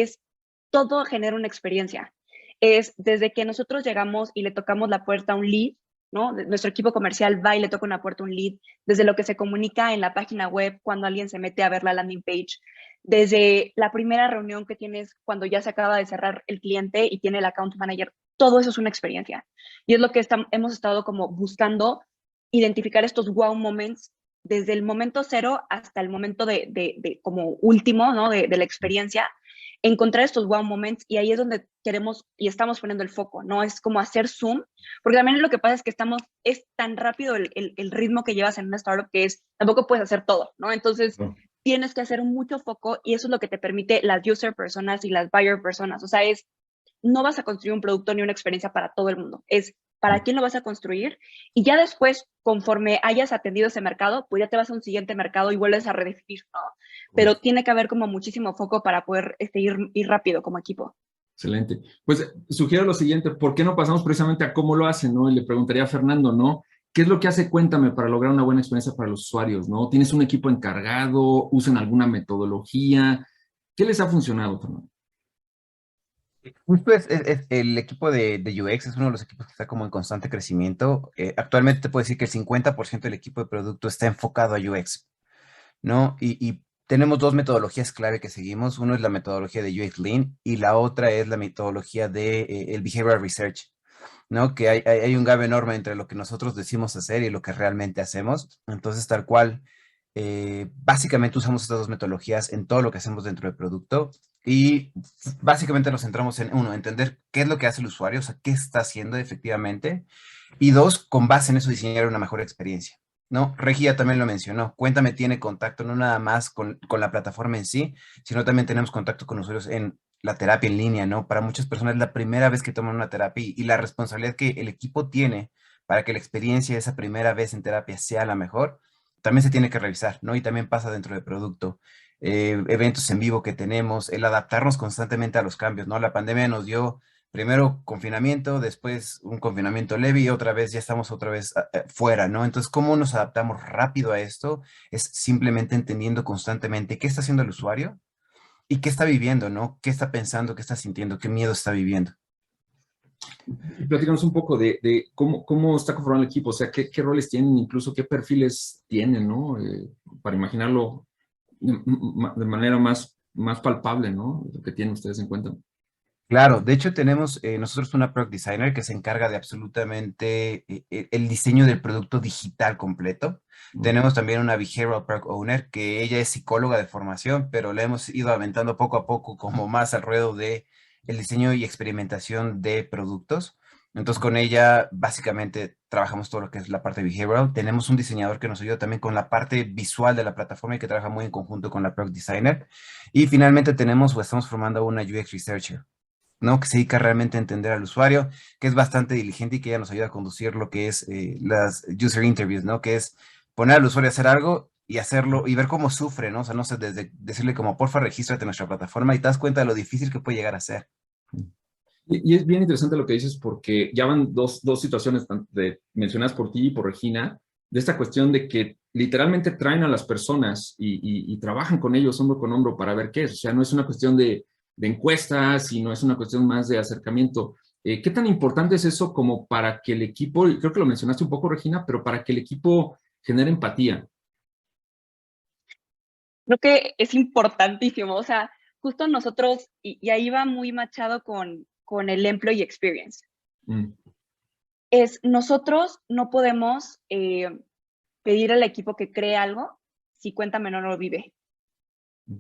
todo genera una experiencia. Es desde que nosotros llegamos y le tocamos la puerta a un lead, ¿no? Nuestro equipo comercial va y le toca una puerta a un lead, desde lo que se comunica en la página web cuando alguien se mete a ver la landing page, desde la primera reunión que tienes cuando ya se acaba de cerrar el cliente y tiene el account manager, todo eso es una experiencia. Y es lo que hemos estado como buscando, identificar estos wow moments desde el momento cero hasta el momento de como último, ¿no? De la experiencia, encontrar estos wow moments y ahí es donde queremos y estamos poniendo el foco, ¿no? Es como hacer zoom, porque también lo que pasa es que es tan rápido el ritmo que llevas en una startup que tampoco puedes hacer todo, ¿no? Entonces, tienes que hacer mucho foco y eso es lo que te permite las user personas y las buyer personas, o sea, no vas a construir un producto ni una experiencia para todo el mundo, es para quién lo vas a construir y ya después, conforme hayas atendido ese mercado, pues ya te vas a un siguiente mercado y vuelves a redefinir, ¿no? Pero tiene que haber como muchísimo foco para poder ir rápido como equipo. Excelente. Pues sugiero lo siguiente, ¿por qué no pasamos precisamente a cómo lo hacen, ¿no? Y le preguntaría a Fernando, ¿no? ¿Qué es lo que hace Cuéntame para lograr una buena experiencia para los usuarios, ¿no? ¿Tienes un equipo encargado? ¿Usan alguna metodología? ¿Qué les ha funcionado, Fernando? Justo es el equipo de UX es uno de los equipos que está como en constante crecimiento. Actualmente te puedo decir que el 50% del equipo de producto está enfocado a UX, ¿no? Y tenemos dos metodologías clave que seguimos. Uno es la metodología de UX Lean y la otra es la metodología de el Behavioral Research, ¿no? Que hay un gap enorme entre lo que nosotros decimos hacer y lo que realmente hacemos. Entonces, tal cual, básicamente usamos estas dos metodologías en todo lo que hacemos dentro del producto y básicamente nos centramos en, uno, entender qué es lo que hace el usuario, o sea, qué está haciendo efectivamente, y dos, con base en eso diseñar una mejor experiencia, ¿no? Regia también lo mencionó, Cuéntame tiene contacto no nada más con la plataforma en sí, sino también tenemos contacto con usuarios en la terapia en línea, ¿no? Para muchas personas es la primera vez que toman una terapia y la responsabilidad que el equipo tiene para que la experiencia de esa primera vez en terapia sea la mejor, también se tiene que revisar, ¿no? Y también pasa dentro del producto. Eventos en vivo que tenemos, el adaptarnos constantemente a los cambios, ¿no? La pandemia nos dio primero confinamiento, después un confinamiento leve y otra vez ya estamos otra vez fuera, ¿no? Entonces, ¿cómo nos adaptamos rápido a esto? Es simplemente entendiendo constantemente qué está haciendo el usuario y qué está viviendo, ¿no? ¿Qué está pensando, qué está sintiendo, qué miedo está viviendo? Y platícanos un poco de cómo está conformado el equipo, o sea, qué roles tienen, incluso qué perfiles tienen, ¿no? Para imaginarlo de manera más palpable, ¿no? Lo que tienen ustedes en cuenta. Claro, de hecho tenemos nosotros una product designer que se encarga de absolutamente el diseño del producto digital completo. Tenemos también una behavioral product owner que ella es psicóloga de formación, pero la hemos ido aventando poco a poco como más al ruedo de el diseño y experimentación de productos. Entonces con ella básicamente trabajamos todo lo que es la parte behavioral. Tenemos un diseñador que nos ayuda también con la parte visual de la plataforma y que trabaja muy en conjunto con la product designer. Y finalmente tenemos o estamos formando una UX researcher, ¿no? Que se dedica realmente a entender al usuario, que es bastante diligente y que ya nos ayuda a conducir lo que es las user interviews, ¿no? Que es poner al usuario a hacer algo y hacerlo y ver cómo sufre, ¿no? O sea, no sé, desde decirle como, porfa, regístrate en nuestra plataforma y te das cuenta de lo difícil que puede llegar a ser. Y es bien interesante lo que dices porque ya van dos situaciones mencionadas por ti y por Regina, de esta cuestión de que literalmente traen a las personas y trabajan con ellos hombro con hombro para ver qué es. O sea, no es una cuestión de encuestas, sino es una cuestión más de acercamiento. ¿Qué tan importante es eso como para que el equipo, y creo que lo mencionaste un poco, Regina, pero para que el equipo genere empatía? Creo que es importantísimo, o sea, justo nosotros, y ahí va muy machado con el employee experience, nosotros no podemos pedir al equipo que cree algo si Cuéntame no lo vive.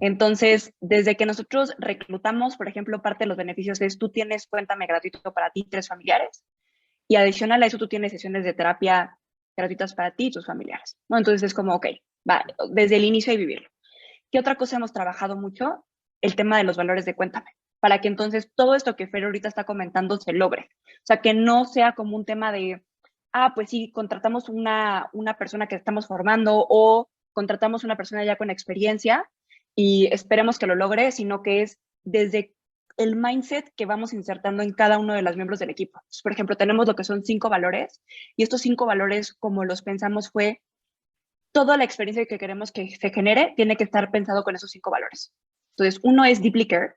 Entonces, desde que nosotros reclutamos, por ejemplo, parte de los beneficios es tú tienes Cuéntame gratuito para ti, 3 familiares, Y adicional a eso, tú tienes sesiones de terapia gratuitas para ti y tus familiares, ¿no? Entonces es como, ok, va, desde el inicio hay vivirlo. ¿Qué otra cosa hemos trabajado mucho? El tema de los valores de Cuéntame, para que entonces todo esto que Fer ahorita está comentando se logre. O sea, que no sea como un tema de, pues sí, contratamos una persona que estamos formando o contratamos una persona ya con experiencia y esperemos que lo logre, sino que es desde el mindset que vamos insertando en cada uno de los miembros del equipo. Entonces, por ejemplo, tenemos lo que son 5 valores y estos 5 valores, como los pensamos, fue toda la experiencia que queremos que se genere tiene que estar pensado con esos 5 valores. Entonces, uno es Deeply Care,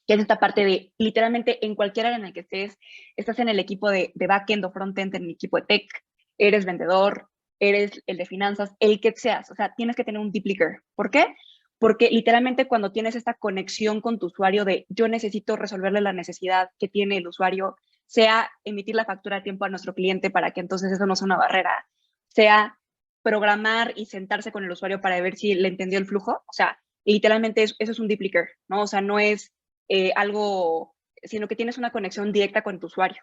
que es esta parte de literalmente en cualquier área en el que estés, estás en el equipo de backend o frontend, en el equipo de tech, eres vendedor, eres el de finanzas, el que seas, o sea, tienes que tener un Deeply Care. ¿Por qué? Porque literalmente cuando tienes esta conexión con tu usuario de yo necesito resolverle la necesidad que tiene el usuario, sea emitir la factura a tiempo a nuestro cliente para que entonces eso no sea una barrera, sea programar y sentarse con el usuario para ver si le entendió el flujo, o sea, literalmente eso es un Deeply Care, ¿no? O sea, no es algo, sino que tienes una conexión directa con tu usuario.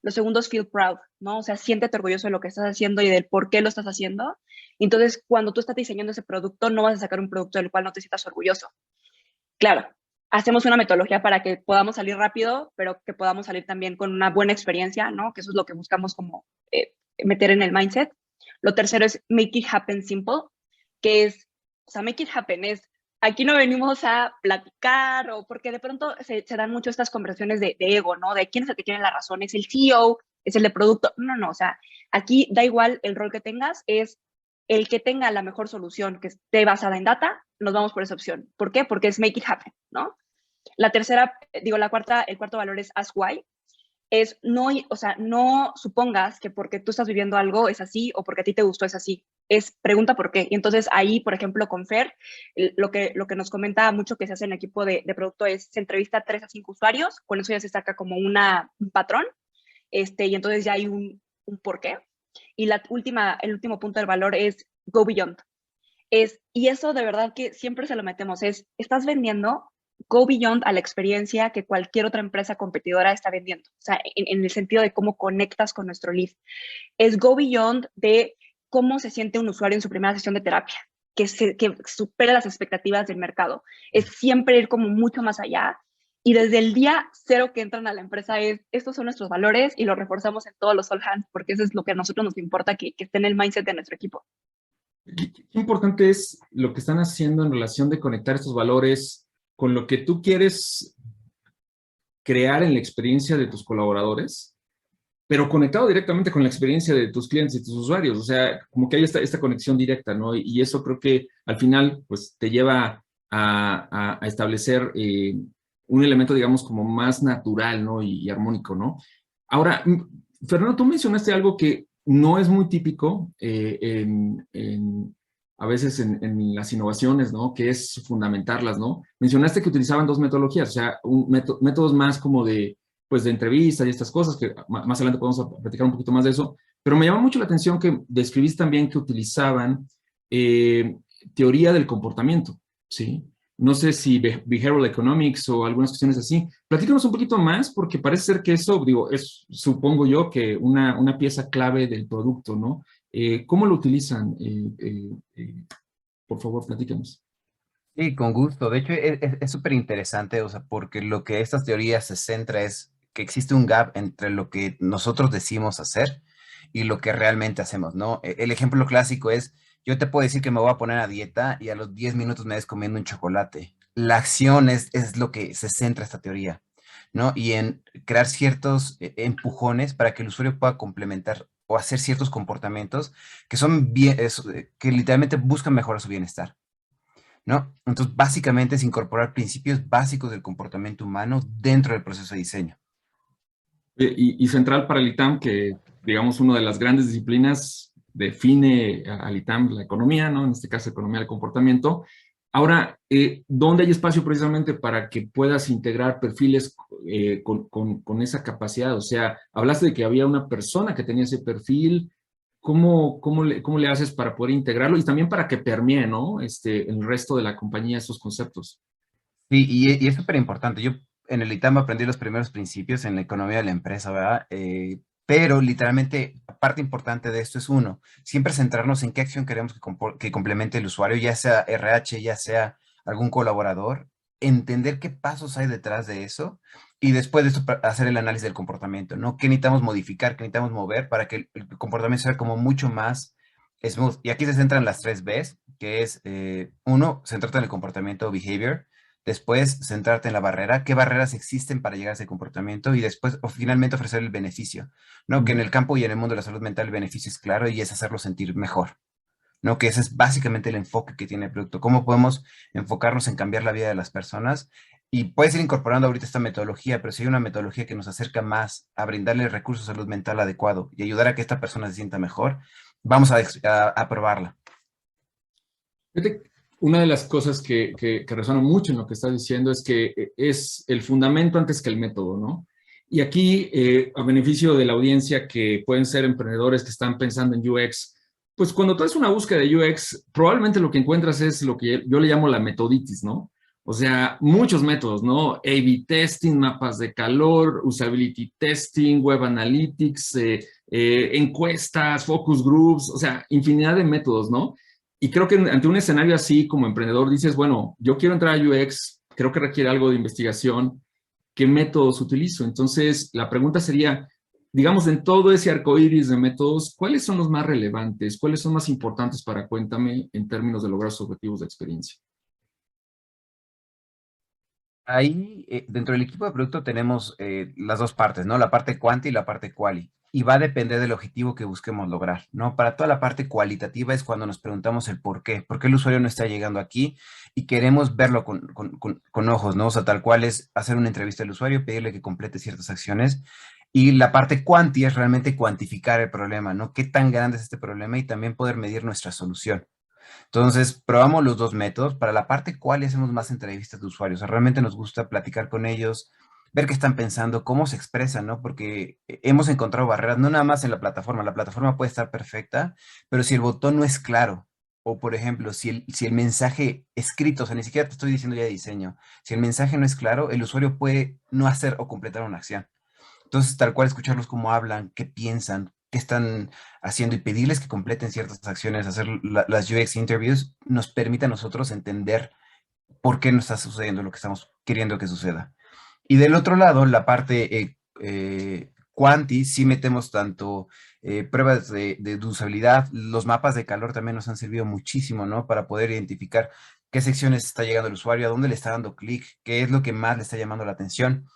Lo segundo es feel proud, ¿no? O sea, siéntete orgulloso de lo que estás haciendo y del por qué lo estás haciendo. Entonces, cuando tú estás diseñando ese producto, no vas a sacar un producto del cual no te sientas orgulloso. Claro, hacemos una metodología para que podamos salir rápido, pero que podamos salir también con una buena experiencia, ¿no? Que eso es lo que buscamos como meter en el mindset. Lo tercero es make it happen simple, que es, o sea, make it happen es, aquí no venimos a platicar o porque de pronto se dan mucho estas conversaciones de ego, ¿no? De quién es el que tiene la razón, es el CEO, es el de producto. No, o sea, aquí da igual el rol que tengas, es el que tenga la mejor solución que esté basada en data, nos vamos por esa opción. ¿Por qué? Porque es make it happen, ¿no? La tercera, digo, el cuarto valor es ask why. Es no, o sea, no supongas que porque tú estás viviendo algo es así o porque a ti te gustó es así. Es pregunta por qué. Y entonces ahí, por ejemplo, con Fer, lo que nos comenta mucho que se hace en el equipo de producto es se entrevista a 3 a 5 usuarios, con eso ya se saca como un patrón, y entonces ya hay un por qué. Y el último punto del valor es go beyond. Y eso de verdad que siempre se lo metemos, estás vendiendo, go beyond a la experiencia que cualquier otra empresa competidora está vendiendo. O sea, en el sentido de cómo conectas con nuestro lead. Es go beyond de cómo se siente un usuario en su primera sesión de terapia, que supera las expectativas del mercado. Es siempre ir como mucho más allá. Y desde el día 0 que entran a la empresa estos son nuestros valores y los reforzamos en todos los all hands, porque eso es lo que a nosotros nos importa, que esté en el mindset de nuestro equipo. Qué importante es lo que están haciendo en relación de conectar estos valores con lo que tú quieres crear en la experiencia de tus colaboradores, pero conectado directamente con la experiencia de tus clientes y tus usuarios. O sea, como que hay esta conexión directa, ¿no? Y eso creo que al final, pues, te lleva a establecer un elemento, digamos, como más natural, ¿no? Y armónico, ¿no? Ahora, Fernando, tú mencionaste algo que no es muy típico a veces en las innovaciones, ¿no? Que es fundamentarlas, ¿no? Mencionaste que utilizaban 2 metodologías, o sea, métodos más como de entrevistas y estas cosas, que más adelante podemos platicar un poquito más de eso, pero me llama mucho la atención que describiste también que utilizaban teoría del comportamiento, ¿sí? No sé si behavioral economics o algunas cuestiones así. Platícanos un poquito más, porque parece ser que eso, digo, es, supongo yo, que una pieza clave del producto, ¿no? ¿Cómo lo utilizan? Por favor, platícanos. Sí, con gusto. De hecho, es súper interesante, o sea, porque lo que estas teorías se centra es que existe un gap entre lo que nosotros decimos hacer y lo que realmente hacemos, ¿no? El ejemplo clásico es, yo te puedo decir que me voy a poner a dieta y a los 10 minutos me ves comiendo un chocolate. La acción es lo que se centra esta teoría, ¿no? Y en crear ciertos empujones para que el usuario pueda complementar o hacer ciertos comportamientos que son bien, que literalmente buscan mejorar su bienestar, ¿no? Entonces, básicamente es incorporar principios básicos del comportamiento humano dentro del proceso de diseño. Y central para el ITAM, que digamos una de las grandes disciplinas define al ITAM la economía, ¿no? En este caso, economía del comportamiento. Ahora, ¿dónde hay espacio precisamente para que puedas integrar perfiles con esa capacidad? O sea, hablaste de que había una persona que tenía ese perfil. ¿Cómo le haces para poder integrarlo y también para que permee, ¿no? El resto de la compañía esos conceptos? Sí, y es súper importante. Yo en el ITAM aprendí los primeros principios en la economía de la empresa, ¿verdad? Pero literalmente, parte importante de esto es uno, siempre centrarnos en qué acción queremos que complemente el usuario, ya sea RH, ya sea algún colaborador, entender qué pasos hay detrás de eso y después de esto hacer el análisis del comportamiento, ¿no? ¿Qué necesitamos modificar, qué necesitamos mover para que el comportamiento sea como mucho más smooth? Y aquí se centran las 3 Bs, que es, uno, centrarte en el comportamiento, behavior. Después, centrarte en la barrera, qué barreras existen para llegar a ese comportamiento y después, o finalmente, ofrecer el beneficio, ¿no? Que en el campo y en el mundo de la salud mental el beneficio es claro y es hacerlo sentir mejor, ¿no? Que ese es básicamente el enfoque que tiene el producto. ¿Cómo podemos enfocarnos en cambiar la vida de las personas? Y puedes ir incorporando ahorita esta metodología, pero si hay una metodología que nos acerca más a brindarle el recurso de salud mental adecuado y ayudar a que esta persona se sienta mejor, vamos a probarla. Fíjate, una de las cosas que resuena mucho en lo que estás diciendo es que es el fundamento antes que el método, ¿no? Y aquí, a beneficio de la audiencia que pueden ser emprendedores que están pensando en UX, pues cuando tú haces una búsqueda de UX, probablemente lo que encuentras es lo que yo le llamo la metoditis, ¿no? O sea, muchos métodos, ¿no? A/B testing, mapas de calor, usability testing, web analytics, encuestas, focus groups, o sea, infinidad de métodos, ¿no? Y creo que ante un escenario así como emprendedor dices, bueno, yo quiero entrar a UX, creo que requiere algo de investigación, ¿qué métodos utilizo? Entonces, la pregunta sería, digamos, en todo ese arcoíris de métodos, ¿cuáles son los más relevantes? ¿Cuáles son más importantes para Cuéntame en términos de lograr sus objetivos de experiencia? Ahí, dentro del equipo de producto tenemos las dos partes, ¿no? La parte quanti y la parte quali. Y va a depender del objetivo que busquemos lograr, ¿no? Para toda la parte cualitativa es cuando nos preguntamos el por qué el usuario no está llegando aquí y queremos verlo con ojos, ¿no? O sea, tal cual es hacer una entrevista al usuario, pedirle que complete ciertas acciones. Y la parte quanti es realmente cuantificar el problema, ¿no? ¿Qué tan grande es este problema? Y también poder medir nuestra solución. Entonces, probamos los dos métodos. Para la parte cual hacemos más entrevistas de usuarios. O sea, realmente nos gusta platicar con ellos, ver qué están pensando, cómo se expresan, ¿no? Porque hemos encontrado barreras, no nada más en la plataforma. La plataforma puede estar perfecta, pero si el botón no es claro, o por ejemplo, si el mensaje escrito, o sea, ni siquiera te estoy diciendo ya de diseño, si el mensaje no es claro, el usuario puede no hacer o completar una acción. Entonces, tal cual, escucharlos cómo hablan, qué piensan, qué están haciendo y pedirles que completen ciertas acciones, hacer las UX interviews, nos permite a nosotros entender por qué no está sucediendo lo que estamos queriendo que suceda. Y del otro lado, la parte quanti, sí metemos tanto pruebas de usabilidad, los mapas de calor también nos han servido muchísimo, ¿no? Para poder identificar qué secciones está llegando el usuario, a dónde le está dando clic, qué es lo que más le está llamando la atención.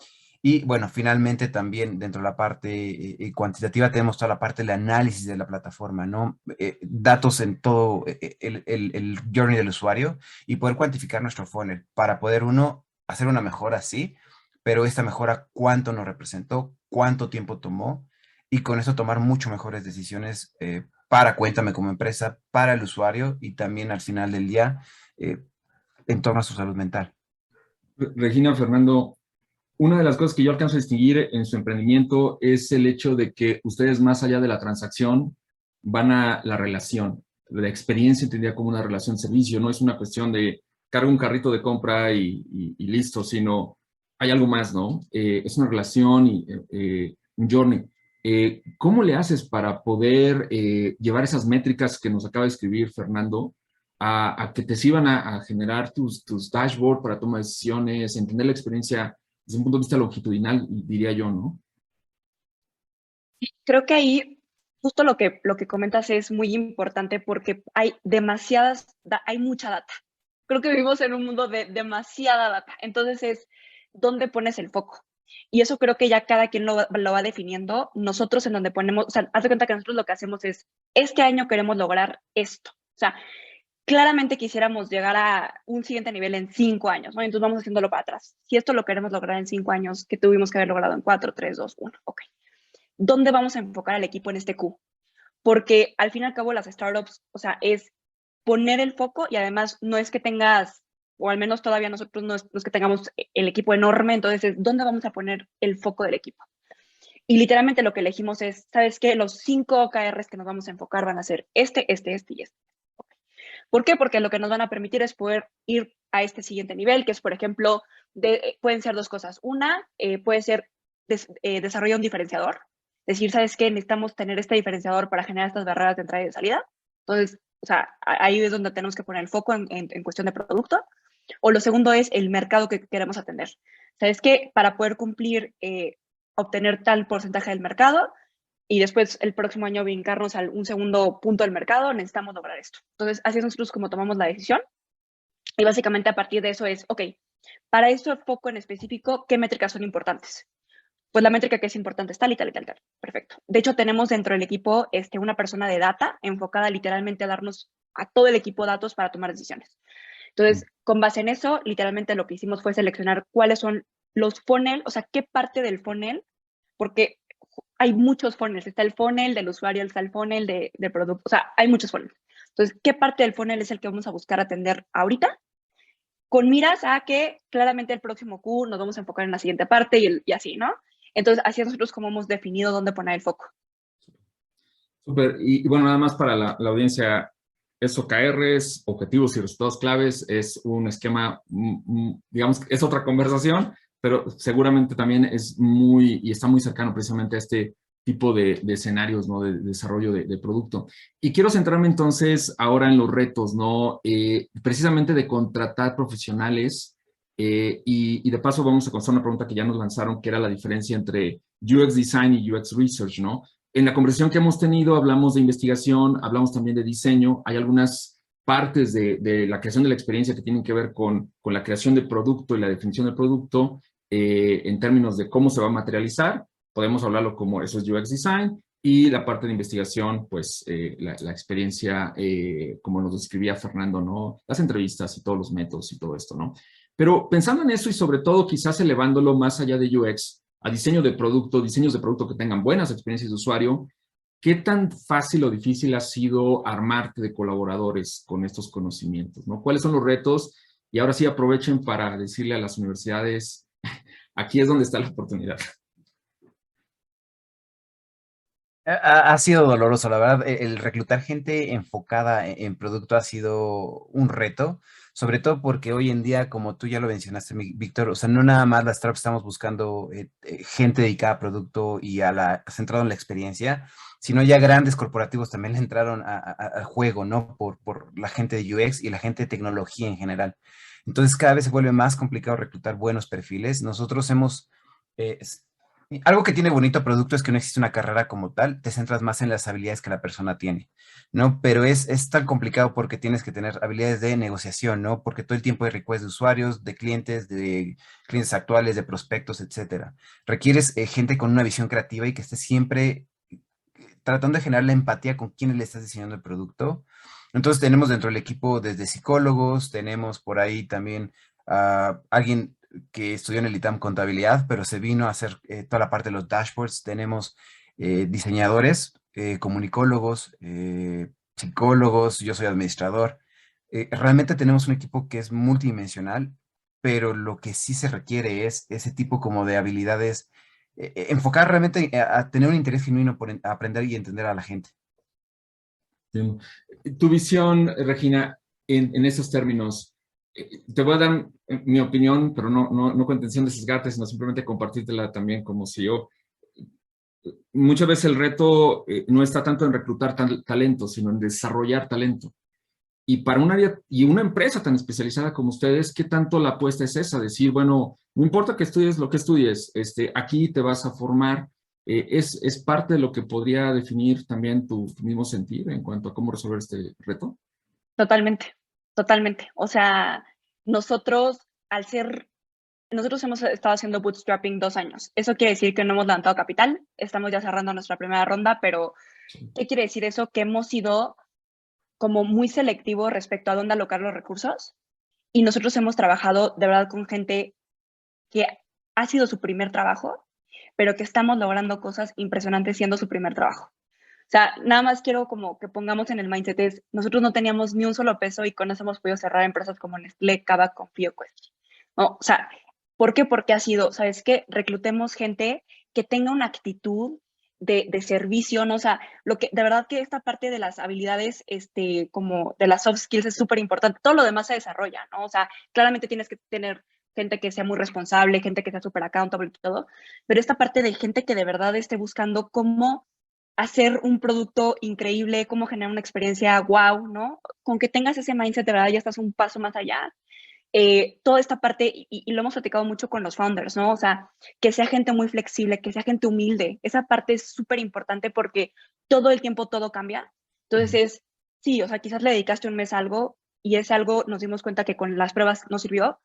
Y bueno, finalmente también dentro de la parte cuantitativa tenemos toda la parte del análisis de la plataforma, ¿no? Datos en todo el journey del usuario y poder cuantificar nuestro funnel para poder uno hacer una mejora, sí, pero esta mejora cuánto nos representó, cuánto tiempo tomó y con eso tomar mucho mejores decisiones para Cuéntame como empresa, para el usuario y también al final del día en torno a su salud mental. Regina, Fernando, una de las cosas que yo alcanzo a distinguir en su emprendimiento es el hecho de que ustedes, más allá de la transacción, van a la relación. La experiencia entendida como una relación servicio, no es una cuestión de cargo un carrito de compra y listo, sino hay algo más, ¿no? Es una relación y un journey. ¿Cómo le haces para poder llevar esas métricas que nos acaba de escribir Fernando a que te sirvan a generar tus dashboards para tomar decisiones, entender la experiencia desde un punto de vista longitudinal, diría yo, ¿no? Creo que ahí justo lo que comentas es muy importante porque hay hay mucha data. Creo que vivimos en un mundo de demasiada data. Entonces es, ¿dónde pones el foco? Y eso creo que ya cada quien lo va definiendo. Nosotros en donde ponemos, o sea, haz de cuenta que nosotros lo que hacemos es, este año queremos lograr esto. O sea, claramente quisiéramos llegar a un siguiente nivel en 5 años, ¿no? Entonces vamos haciéndolo para atrás. Si esto lo queremos lograr en 5 años, ¿qué tuvimos que haber logrado en 4, 3, 2, 1? Ok. ¿Dónde vamos a enfocar al equipo en este Q? Porque al fin y al cabo las startups, o sea, es poner el foco y además no es que tengas, o al menos todavía nosotros no es que tengamos el equipo enorme, entonces es ¿dónde vamos a poner el foco del equipo? Y literalmente lo que elegimos es, ¿sabes qué? Los 5 OKRs que nos vamos a enfocar van a ser este y este. ¿Por qué? Porque lo que nos van a permitir es poder ir a este siguiente nivel, que es, por ejemplo, pueden ser dos cosas. Una, puede ser desarrollar un diferenciador, decir, ¿sabes qué? Necesitamos tener este diferenciador para generar estas barreras de entrada y de salida. Entonces, o sea, ahí es donde tenemos que poner el foco en cuestión de producto. O lo segundo es el mercado que queremos atender. ¿Sabes qué? Para poder cumplir, obtener tal porcentaje del mercado y después el próximo año brincarnos a un segundo punto del mercado, necesitamos lograr esto. Entonces, así es nosotros como tomamos la decisión. Y básicamente a partir de eso es, ok, para este foco en específico, ¿qué métricas son importantes? Pues la métrica que es importante es tal y tal y tal y tal. Perfecto. De hecho, tenemos dentro del equipo una persona de data enfocada literalmente a darnos a todo el equipo datos para tomar decisiones. Entonces, con base en eso, literalmente lo que hicimos fue seleccionar cuáles son los funnel, o sea, qué parte del funnel, porque hay muchos funnels. Está el funnel del usuario, está el funnel de producto, o sea, hay muchos funnels. Entonces, ¿qué parte del funnel es el que vamos a buscar atender ahorita? Con miras a que claramente el próximo Q nos vamos a enfocar en la siguiente parte y así, ¿no? Entonces, así es nosotros como hemos definido dónde poner el foco. Súper. Y bueno, nada más para la audiencia, es OKRs, objetivos y resultados claves, es un esquema, digamos, es otra conversación, pero seguramente también es y está muy cercano precisamente a este tipo de escenarios, ¿no? De desarrollo de producto. Y quiero centrarme entonces ahora en los retos, ¿no? Precisamente de contratar profesionales y de paso vamos a contestar una pregunta que ya nos lanzaron, que era la diferencia entre UX Design y UX Research, ¿no? En la conversación que hemos tenido hablamos de investigación, hablamos también de diseño. Hay algunas partes de la creación de la experiencia que tienen que ver con la creación del producto y la definición del producto en términos de cómo se va a materializar. Podemos hablarlo como eso es UX Design. Y la parte de investigación, pues la experiencia, como nos describía Fernando, ¿no? Las entrevistas y todos los métodos y todo esto, ¿no? Pero pensando en eso y sobre todo quizás elevándolo más allá de UX, a diseño de producto, diseños de producto que tengan buenas experiencias de usuario, ¿qué tan fácil o difícil ha sido armarte de colaboradores con estos conocimientos, ¿no? ¿Cuáles son los retos? Y ahora sí aprovechen para decirle a las universidades, aquí es donde está la oportunidad. Ha sido doloroso, la verdad. El reclutar gente enfocada en producto ha sido un reto, sobre todo porque hoy en día, como tú ya lo mencionaste, Víctor, o sea, no nada más las startups estamos buscando gente dedicada a producto y centrado en la experiencia, sino ya grandes corporativos también le entraron al juego, ¿no? Por la gente de UX y la gente de tecnología en general. Entonces, cada vez se vuelve más complicado reclutar buenos perfiles. Nosotros hemos... algo que tiene bonito producto es que no existe una carrera como tal, te centras más en las habilidades que la persona tiene, ¿no? Pero es tan complicado porque tienes que tener habilidades de negociación, ¿no? Porque todo el tiempo hay requests de usuarios, de clientes actuales, de prospectos, etcétera. Requieres gente con una visión creativa y que esté siempre tratando de generar la empatía con quienes le estás diseñando el producto. Entonces tenemos dentro del equipo desde psicólogos, tenemos por ahí también alguien que estudió en el ITAM contabilidad, pero se vino a hacer toda la parte de los dashboards. Tenemos diseñadores, comunicólogos, psicólogos, yo soy administrador. Realmente tenemos un equipo que es multidimensional, pero lo que sí se requiere es ese tipo como de habilidades, enfocar realmente a tener un interés genuino por aprender y entender a la gente. Tu visión, Regina, en esos términos, te voy a dar mi opinión, pero no con intención de sesgarte, sino simplemente compartírtela también como CEO. Muchas veces el reto no está tanto en reclutar talento, sino en desarrollar talento. Y para un área y una empresa tan especializada como ustedes, ¿qué tanto la apuesta es esa? Decir, bueno, no importa que estudies lo que estudies, aquí te vas a formar. ¿Es parte de lo que podría definir también tu mismo sentir en cuanto a cómo resolver este reto? Totalmente, totalmente. O sea, nosotros hemos estado haciendo bootstrapping 2 años. Eso quiere decir que no hemos levantado capital, estamos ya cerrando nuestra primera ronda, pero ¿qué quiere decir eso? Que hemos sido como muy selectivos respecto a dónde alocar los recursos y nosotros hemos trabajado de verdad con gente que ha sido su primer trabajo, pero que estamos logrando cosas impresionantes siendo su primer trabajo. O sea, nada más quiero como que pongamos en el mindset nosotros no teníamos ni un solo peso y con eso hemos podido cerrar empresas como Nestlé, Kavak, Confío-Quest. ¿No? O sea, ¿por qué? Porque ha sido, ¿sabes qué? Reclutemos gente que tenga una actitud de servicio, ¿no? O sea, de verdad que esta parte de las habilidades, como de las soft skills es súper importante. Todo lo demás se desarrolla, ¿no? O sea, claramente tienes que tener gente que sea muy responsable, gente que sea súper accountable y todo, pero esta parte de gente que de verdad esté buscando cómo hacer un producto increíble, cómo generar una experiencia wow, ¿no? Con que tengas ese mindset, de verdad ya estás un paso más allá. Toda esta parte, y lo hemos platicado mucho con los founders, ¿no? O sea, que sea gente muy flexible, que sea gente humilde. Esa parte es súper importante porque todo el tiempo todo cambia. Entonces sí, o sea, quizás le dedicaste un mes a algo y ese algo nos dimos cuenta que con las pruebas no sirvió.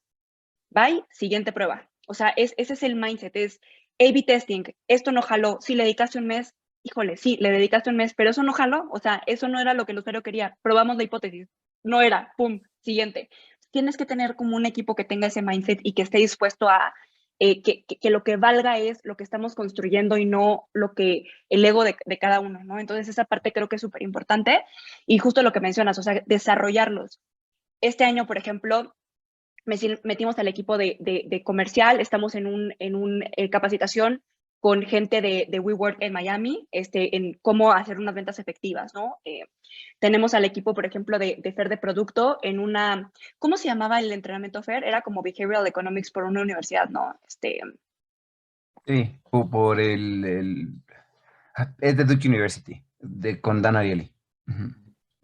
Bye, siguiente prueba. O sea, ese es el mindset, es A/B testing. Esto no jaló. Si le dedicaste un mes, híjole, sí, le dedicaste un mes, pero eso no jaló. O sea, eso no era lo que el usuario quería. Probamos la hipótesis. No era, pum, siguiente. Tienes que tener como un equipo que tenga ese mindset y que esté dispuesto a que lo que valga es lo que estamos construyendo y no lo que el ego de cada uno, ¿no? Entonces esa parte creo que es súper importante y justo lo que mencionas, o sea, desarrollarlos. Este año, por ejemplo, metimos al equipo de comercial, estamos en un capacitación con gente de WeWork en Miami, en cómo hacer unas ventas efectivas, ¿no? Tenemos al equipo, por ejemplo, de Fer de producto en una, ¿cómo se llamaba el entrenamiento Fer? Era como Behavioral Economics por una universidad, ¿no? Sí, por es de Duke University, con Dan Ariely.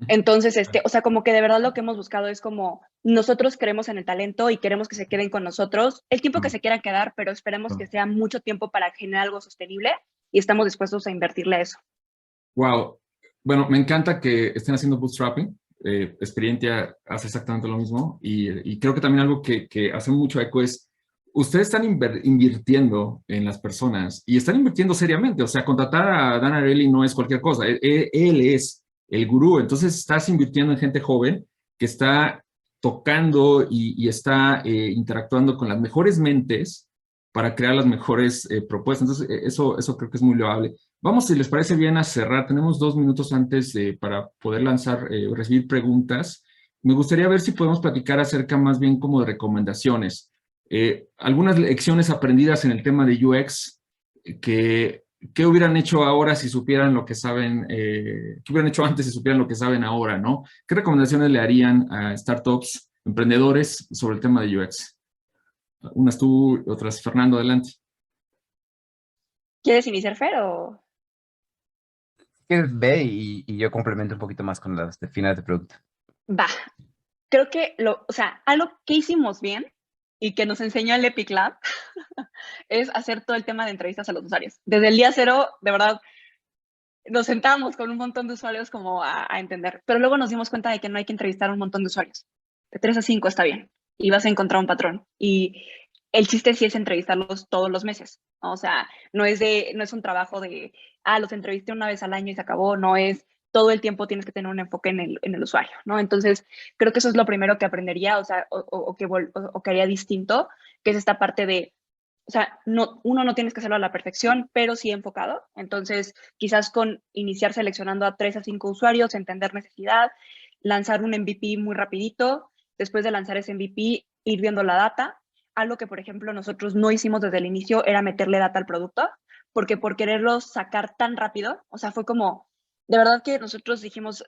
Entonces, o sea, como que de verdad lo que hemos buscado es como nosotros creemos en el talento y queremos que se queden con nosotros el tiempo que se quieran quedar, pero esperemos que sea mucho tiempo para generar algo sostenible y estamos dispuestos a invertirle a eso. Wow. Bueno, me encanta que estén haciendo bootstrapping. Experiencia hace exactamente lo mismo y creo que también algo que hace mucho eco es ustedes están invirtiendo en las personas y están invirtiendo seriamente. O sea, contratar a Dan Ariely no es cualquier cosa. Él es el gurú. Entonces, estás invirtiendo en gente joven que está tocando y está interactuando con las mejores mentes para crear las mejores propuestas. Entonces, eso creo que es muy loable. Vamos, si les parece bien, a cerrar. Tenemos 2 minutos antes para poder lanzar, recibir preguntas. Me gustaría ver si podemos platicar acerca más bien como de recomendaciones. Algunas lecciones aprendidas en el tema de UX ¿qué hubieran hecho ahora si supieran lo que saben, qué hubieran hecho antes si supieran lo que saben ahora, ¿no? ¿Qué recomendaciones le harían a startups, emprendedores sobre el tema de UX? Unas tú, otras Fernando, adelante. ¿Quieres iniciar, Fer, o...? Ve y yo complemento un poquito más con las de finales de producto. Va. Creo que, o sea, algo que hicimos bien y que nos enseñó el Epic Lab es hacer todo el tema de entrevistas a los usuarios. Desde el día cero, de verdad, nos sentamos con un montón de usuarios como a entender, pero luego nos dimos cuenta de que no hay que entrevistar a un montón de usuarios. De 3 a 5 está bien y vas a encontrar un patrón. Y el chiste sí es entrevistarlos todos los meses, ¿no? O sea, no es un trabajo de, los entrevisté una vez al año y se acabó, no es todo el tiempo tienes que tener un enfoque en el usuario, ¿no? Entonces, creo que eso es lo primero que aprendería, o sea, o que haría distinto, que es esta parte de, o sea, uno no tienes que hacerlo a la perfección, pero sí enfocado. Entonces, quizás con iniciar seleccionando a 3 a 5 usuarios, entender necesidad, lanzar un MVP muy rapidito, después de lanzar ese MVP, ir viendo la data. Algo que, por ejemplo, nosotros no hicimos desde el inicio era meterle data al producto, porque por quererlo sacar tan rápido, o sea, fue como, de verdad que nosotros dijimos,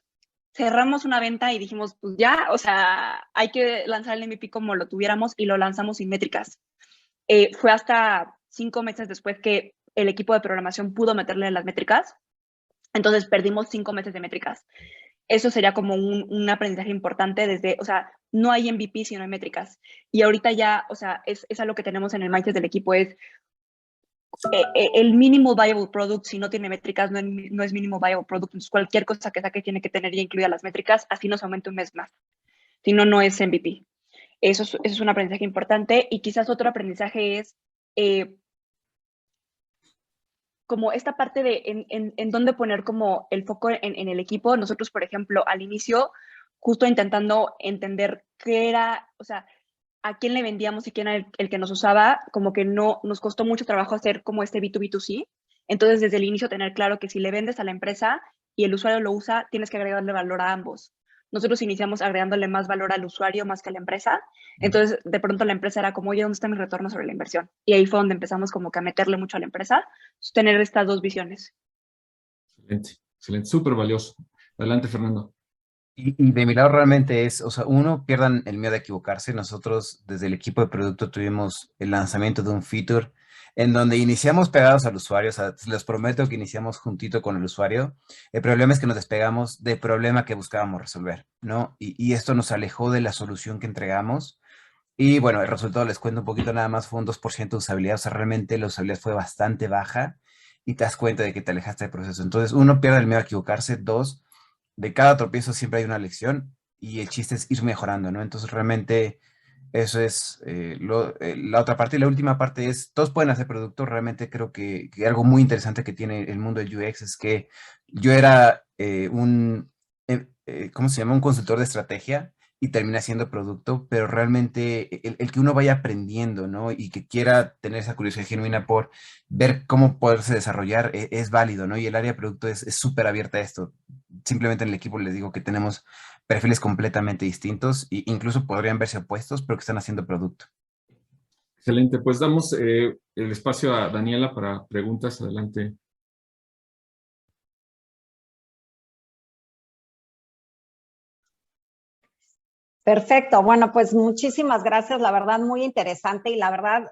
cerramos una venta y dijimos, pues ya, o sea, hay que lanzar el MVP como lo tuviéramos y lo lanzamos sin métricas. Fue hasta 5 meses después que el equipo de programación pudo meterle las métricas. Entonces perdimos 5 meses de métricas. Eso sería como un aprendizaje importante desde, o sea, no hay MVP si no hay métricas. Y ahorita ya, o sea, es algo que tenemos en el mindset del equipo, es el minimal viable product, si no tiene métricas, no es minimal viable product. Entonces cualquier cosa que saque tiene que tener ya incluidas las métricas, así nos aumenta un mes más. Si no, no es MVP. Eso es un aprendizaje importante. Y quizás otro aprendizaje es como esta parte de en dónde poner como el foco en el equipo. Nosotros, por ejemplo, al inicio, justo intentando entender qué era, o sea, a quién le vendíamos y quién era el que nos usaba, como que no nos costó mucho trabajo hacer como este B2B2C. Entonces, desde el inicio, tener claro que si le vendes a la empresa y el usuario lo usa, tienes que agregarle valor a ambos. Nosotros iniciamos agregándole más valor al usuario más que a la empresa. Entonces, de pronto la empresa era como, oye, ¿dónde está mi retorno sobre la inversión? Y ahí fue donde empezamos como que a meterle mucho a la empresa, tener estas dos visiones. Excelente, excelente, súper valioso. Adelante, Fernando. Y de mi lado realmente es, o sea, uno, pierdan el miedo a equivocarse. Nosotros desde el equipo de producto tuvimos el lanzamiento de un feature en donde iniciamos pegados al usuario, o sea, les prometo que iniciamos juntito con el usuario. El problema es que nos despegamos del problema que buscábamos resolver, ¿no? Y esto nos alejó de la solución que entregamos. Y bueno, el resultado, les cuento un poquito nada más, fue un 2% de usabilidad, o sea, realmente la usabilidad fue bastante baja y te das cuenta de que te alejaste del proceso. Entonces, uno, pierde el miedo a equivocarse. Dos, de cada tropiezo siempre hay una lección y el chiste es ir mejorando, ¿no? Entonces, realmente eso es la otra parte. Y la última parte es, todos pueden hacer producto. Realmente creo que algo muy interesante que tiene el mundo del UX es que yo era ¿cómo se llama? Un consultor de estrategia y termina siendo producto, pero realmente el que uno vaya aprendiendo, ¿no? Y que quiera tener esa curiosidad genuina por ver cómo poderse desarrollar es válido, ¿no? Y el área de producto es súper abierta a esto. Simplemente en el equipo les digo que tenemos perfiles completamente distintos e incluso podrían verse opuestos, pero que están haciendo producto. Excelente, pues damos el espacio a Daniela para preguntas. Adelante. Perfecto. Bueno, pues muchísimas gracias. La verdad, muy interesante y la verdad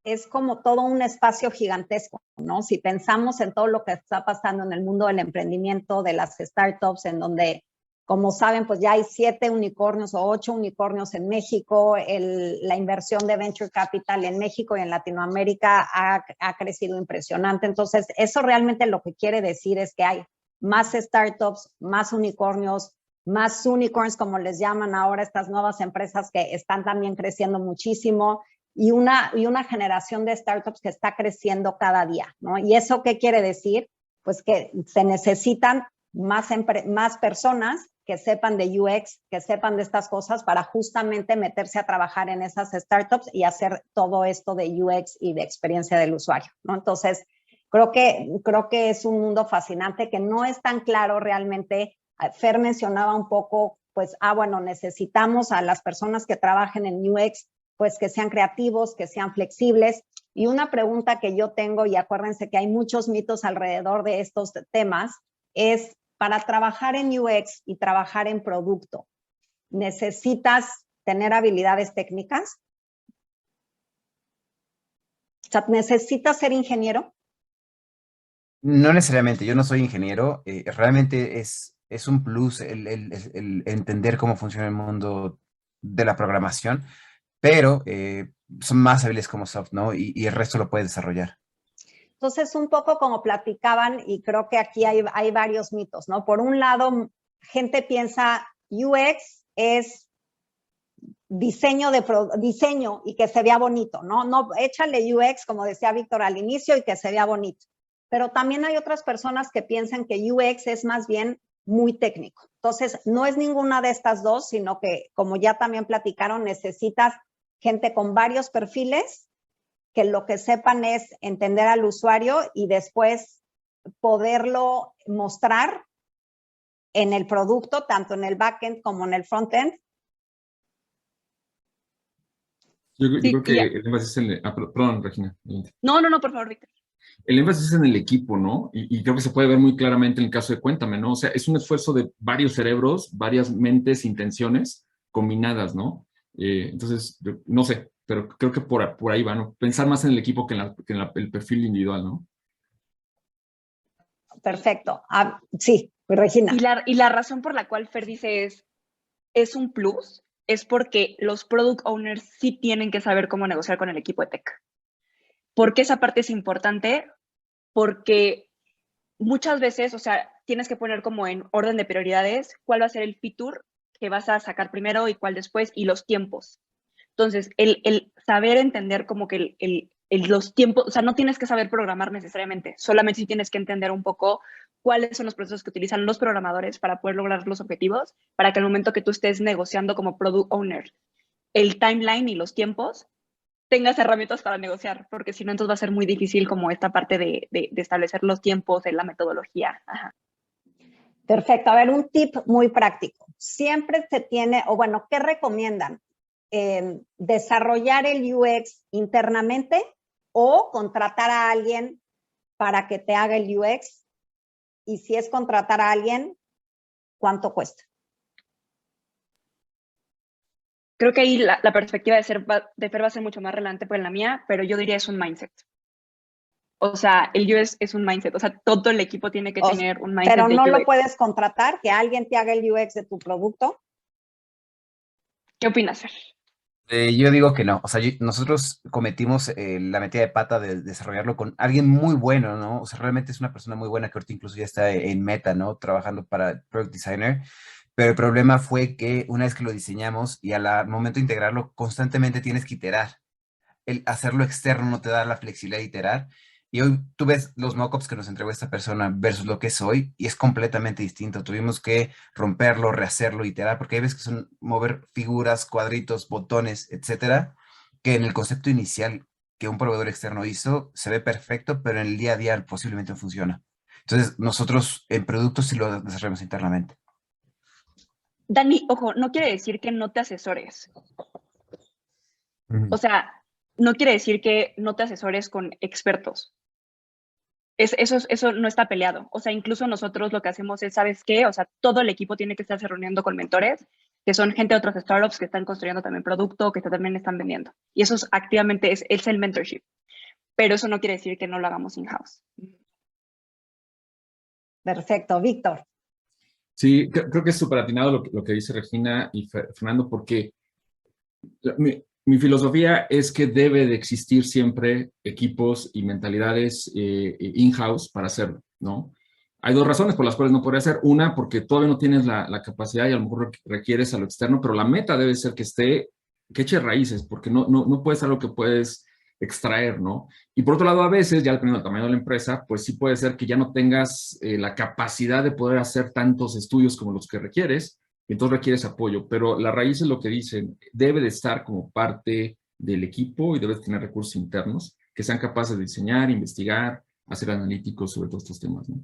es como todo un espacio gigantesco, ¿no? Si pensamos en todo lo que está pasando en el mundo del emprendimiento, de las startups, en donde, como saben, pues ya hay 7 unicornios o 8 unicornios en México. La inversión de Venture Capital en México y en Latinoamérica ha crecido impresionante. Entonces, eso realmente lo que quiere decir es que hay más startups, más unicornios, más unicorns, como les llaman ahora estas nuevas empresas que están también creciendo muchísimo, y una generación de startups que está creciendo cada día, ¿no? ¿Y eso qué quiere decir? Pues que se necesitan más personas que sepan de UX, que sepan de estas cosas para justamente meterse a trabajar en esas startups y hacer todo esto de UX y de experiencia del usuario, ¿no? Entonces, creo que es un mundo fascinante que no es tan claro realmente. Fer mencionaba un poco, pues, bueno, necesitamos a las personas que trabajen en UX, pues que sean creativos, que sean flexibles. Y una pregunta que yo tengo, y acuérdense que hay muchos mitos alrededor de estos temas, es para trabajar en UX y trabajar en producto, ¿necesitas tener habilidades técnicas? O sea, ¿necesitas ser ingeniero? No necesariamente, yo no soy ingeniero, realmente es un plus el entender cómo funciona el mundo de la programación, pero son más hábiles como soft, ¿no? Y el resto lo puedes desarrollar. Entonces, un poco como platicaban, y creo que aquí hay varios mitos, ¿no? Por un lado, gente piensa UX es diseño y que se vea bonito, ¿no? No, échale UX, como decía Víctor al inicio, y que se vea bonito. Pero también hay otras personas que piensan que UX es más bien muy técnico. Entonces, no es ninguna de estas dos, sino que, como ya también platicaron, necesitas gente con varios perfiles que lo que sepan es entender al usuario y después poderlo mostrar en el producto, tanto en el backend como en el frontend. Yo Sí, creo que el énfasis es en perdón, Regina. Adelante. no, por favor, Víctor. El énfasis es en el equipo, ¿no? Y creo que se puede ver muy claramente en el caso de Cuéntame, ¿no? O sea, es un esfuerzo de varios cerebros, varias mentes, intenciones combinadas, ¿no? Entonces, no sé, pero creo que por ahí va, ¿no? Pensar más en el equipo que en el perfil individual, ¿no? Perfecto. Sí, Regina. Y la razón por la cual Fer dice es un plus, es porque los product owners sí tienen que saber cómo negociar con el equipo de tech. ¿Por qué esa parte es importante? Porque muchas veces, o sea, tienes que poner como en orden de prioridades cuál va a ser el feature que vas a sacar primero y cuál después, y los tiempos. Entonces, el saber entender como que los tiempos, o sea, no tienes que saber programar necesariamente, solamente sí tienes que entender un poco cuáles son los procesos que utilizan los programadores para poder lograr los objetivos, para que al momento que tú estés negociando como product owner, el timeline y los tiempos, tengas herramientas para negociar, porque si no, entonces va a ser muy difícil como esta parte de establecer los tiempos, de la metodología. Ajá. Perfecto. A ver, un tip muy práctico. Siempre se tiene, o bueno, ¿qué recomiendan? Desarrollar el UX internamente o contratar a alguien para que te haga el UX. Y si es contratar a alguien, ¿cuánto cuesta? Creo que ahí la perspectiva de Fer va a ser mucho más relevante que la mía, pero yo diría es un mindset. O sea, el UX es un mindset. O sea, todo el equipo tiene que tener un mindset pero de no UX. lo puedes contratar, que alguien te haga el UX de tu producto. ¿Qué opinas, Fer? Yo digo que no, o sea, nosotros cometimos la metida de pata de desarrollarlo con alguien muy bueno, ¿no? O sea, realmente es una persona muy buena que ahorita incluso ya está en Meta, ¿no? Trabajando para Product Designer, pero el problema fue que una vez que lo diseñamos y al momento de integrarlo, constantemente tienes que iterar. El hacerlo externo no te da la flexibilidad de iterar. Y hoy tú ves los mockups que nos entregó esta persona versus lo que es hoy y es completamente distinto. Tuvimos que romperlo, rehacerlo, iterar, porque hay veces que son mover figuras, cuadritos, botones, etcétera, que en el concepto inicial que un proveedor externo hizo se ve perfecto, pero en el día a día posiblemente no funciona. Entonces, nosotros en productos sí lo desarrollamos internamente. Dani, ojo, no quiere decir que no te asesores. Ujú. O sea, no quiere decir que no te asesores con expertos. Eso no está peleado. O sea, incluso nosotros lo que hacemos es, ¿sabes qué? O sea, todo el equipo tiene que estarse reuniendo con mentores, que son gente de otros startups que están construyendo también producto, que también están vendiendo. Y eso es activamente, es el mentorship. Pero eso no quiere decir que no lo hagamos in-house. Perfecto, Víctor. Sí, creo que es súper atinado lo que dice Regina y Fernando, porque mi filosofía es que debe de existir siempre equipos y mentalidades in-house para hacerlo, ¿no? Hay dos razones por las cuales no podría hacer. Una, porque todavía no tienes la capacidad y a lo mejor requieres a lo externo, pero la meta debe ser que eche raíces, porque no puede ser algo que puedes extraer, ¿no? Y por otro lado, a veces, ya dependiendo del tamaño de la empresa, pues sí puede ser que ya no tengas la capacidad de poder hacer tantos estudios como los que requieres, entonces requieres apoyo, pero la raíz es lo que dicen, debe de estar como parte del equipo y debes tener recursos internos que sean capaces de diseñar, investigar, hacer analíticos sobre todos estos temas, ¿no?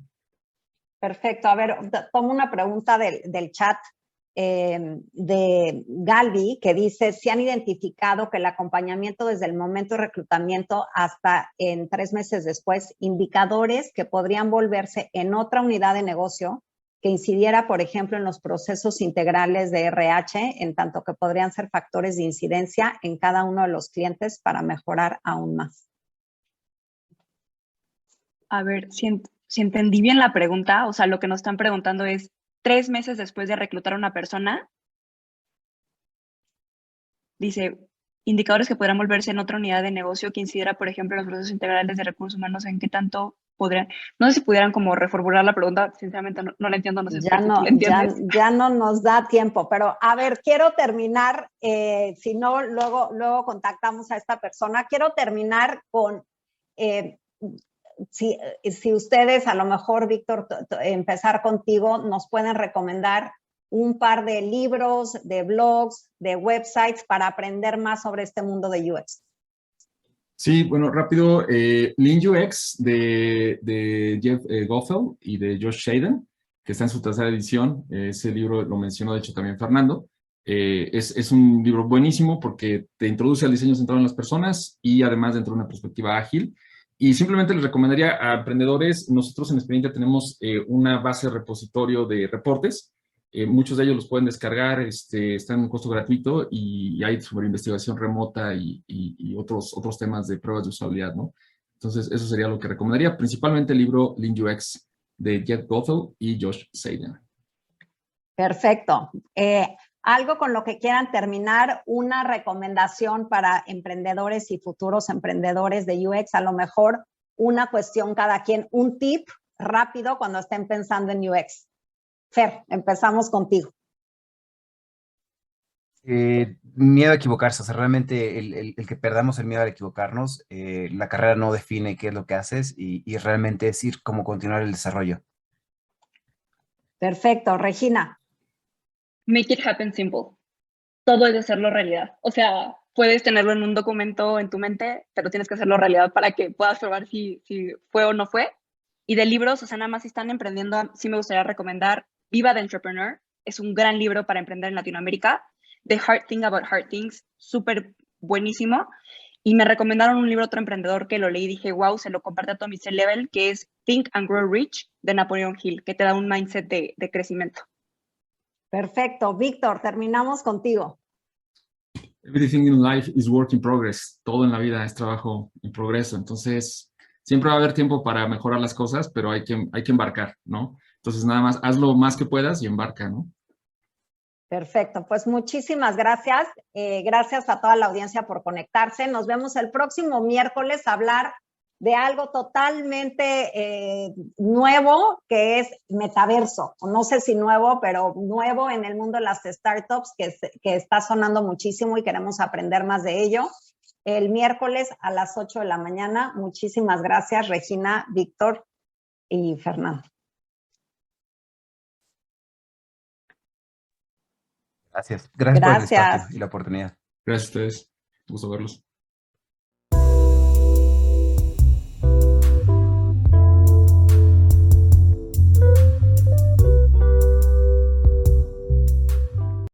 Perfecto. A ver, tomo una pregunta del chat de Galvi, que dice, si han identificado que el acompañamiento desde el momento de reclutamiento hasta en 3 meses después, indicadores que podrían volverse en otra unidad de negocio que incidiera, por ejemplo, en los procesos integrales de RH, en tanto que podrían ser factores de incidencia en cada uno de los clientes para mejorar aún más. A ver, si entendí bien la pregunta, o sea, lo que nos están preguntando es, 3 meses después de reclutar a una persona, dice, indicadores que podrán volverse en otra unidad de negocio que incidiera, por ejemplo, en los procesos integrales de recursos humanos, en qué tanto podrían, no sé si pudieran como reformular la pregunta, sinceramente no la entiendo, no sé si tú la entiendes. Ya no nos da tiempo, pero a ver, quiero terminar, si no, luego contactamos a esta persona. Quiero terminar con, si ustedes, a lo mejor, Víctor, empezar contigo, nos pueden recomendar un par de libros, de blogs, de websites para aprender más sobre este mundo de UX. Sí, bueno, rápido, Lean UX de Jeff Goffel y de Josh Shaden, que está en su tercera edición. Ese libro lo mencionó, de hecho, también Fernando. Es un libro buenísimo porque te introduce al diseño centrado en las personas y además dentro de una perspectiva ágil. Y simplemente les recomendaría a emprendedores, nosotros en Expediente tenemos una base repositorio de reportes. Muchos de ellos los pueden descargar, están en un costo gratuito y hay sobre investigación remota y otros temas de pruebas de usabilidad, ¿no? Entonces, eso sería lo que recomendaría, principalmente el libro Lean UX de Jeff Goffel y Josh Shaden. Perfecto. Algo con lo que quieran terminar, una recomendación para emprendedores y futuros emprendedores de UX, a lo mejor una cuestión cada quien, un tip rápido cuando estén pensando en UX. Fer, empezamos contigo. Miedo a equivocarse, o sea, realmente el que perdamos el miedo a equivocarnos, la carrera no define qué es lo que haces y realmente es ir cómo continuar el desarrollo. Perfecto. Regina. Make it happen simple. Todo es de hacerlo realidad. O sea, puedes tenerlo en un documento en tu mente, pero tienes que hacerlo realidad para que puedas probar si fue o no fue. Y de libros, o sea, nada más si están emprendiendo, sí me gustaría recomendar Viva the Entrepreneur. Es un gran libro para emprender en Latinoamérica. The Hard Thing About Hard Things, súper buenísimo. Y me recomendaron un libro, otro emprendedor que lo leí y dije, wow, se lo comparto a todo mi C-Level, que es Think and Grow Rich de Napoleon Hill, que te da un mindset de crecimiento. Perfecto. Víctor, terminamos contigo. Everything in life is work in progress. Todo en la vida es trabajo en progreso. Entonces, siempre va a haber tiempo para mejorar las cosas, pero hay que embarcar, ¿no? Entonces, nada más, haz lo más que puedas y embarca, ¿no? Perfecto, pues muchísimas gracias. Gracias a toda la audiencia por conectarse. Nos vemos el próximo miércoles a hablar de algo totalmente nuevo, que es metaverso. No sé si nuevo, pero nuevo en el mundo de las startups, que está sonando muchísimo y queremos aprender más de ello. El miércoles a las 8 de la mañana. Muchísimas gracias, Regina, Víctor y Fernando. Gracias. Gracias por el Gracias. espacio y la oportunidad. Gracias a ustedes. Gusto verlos.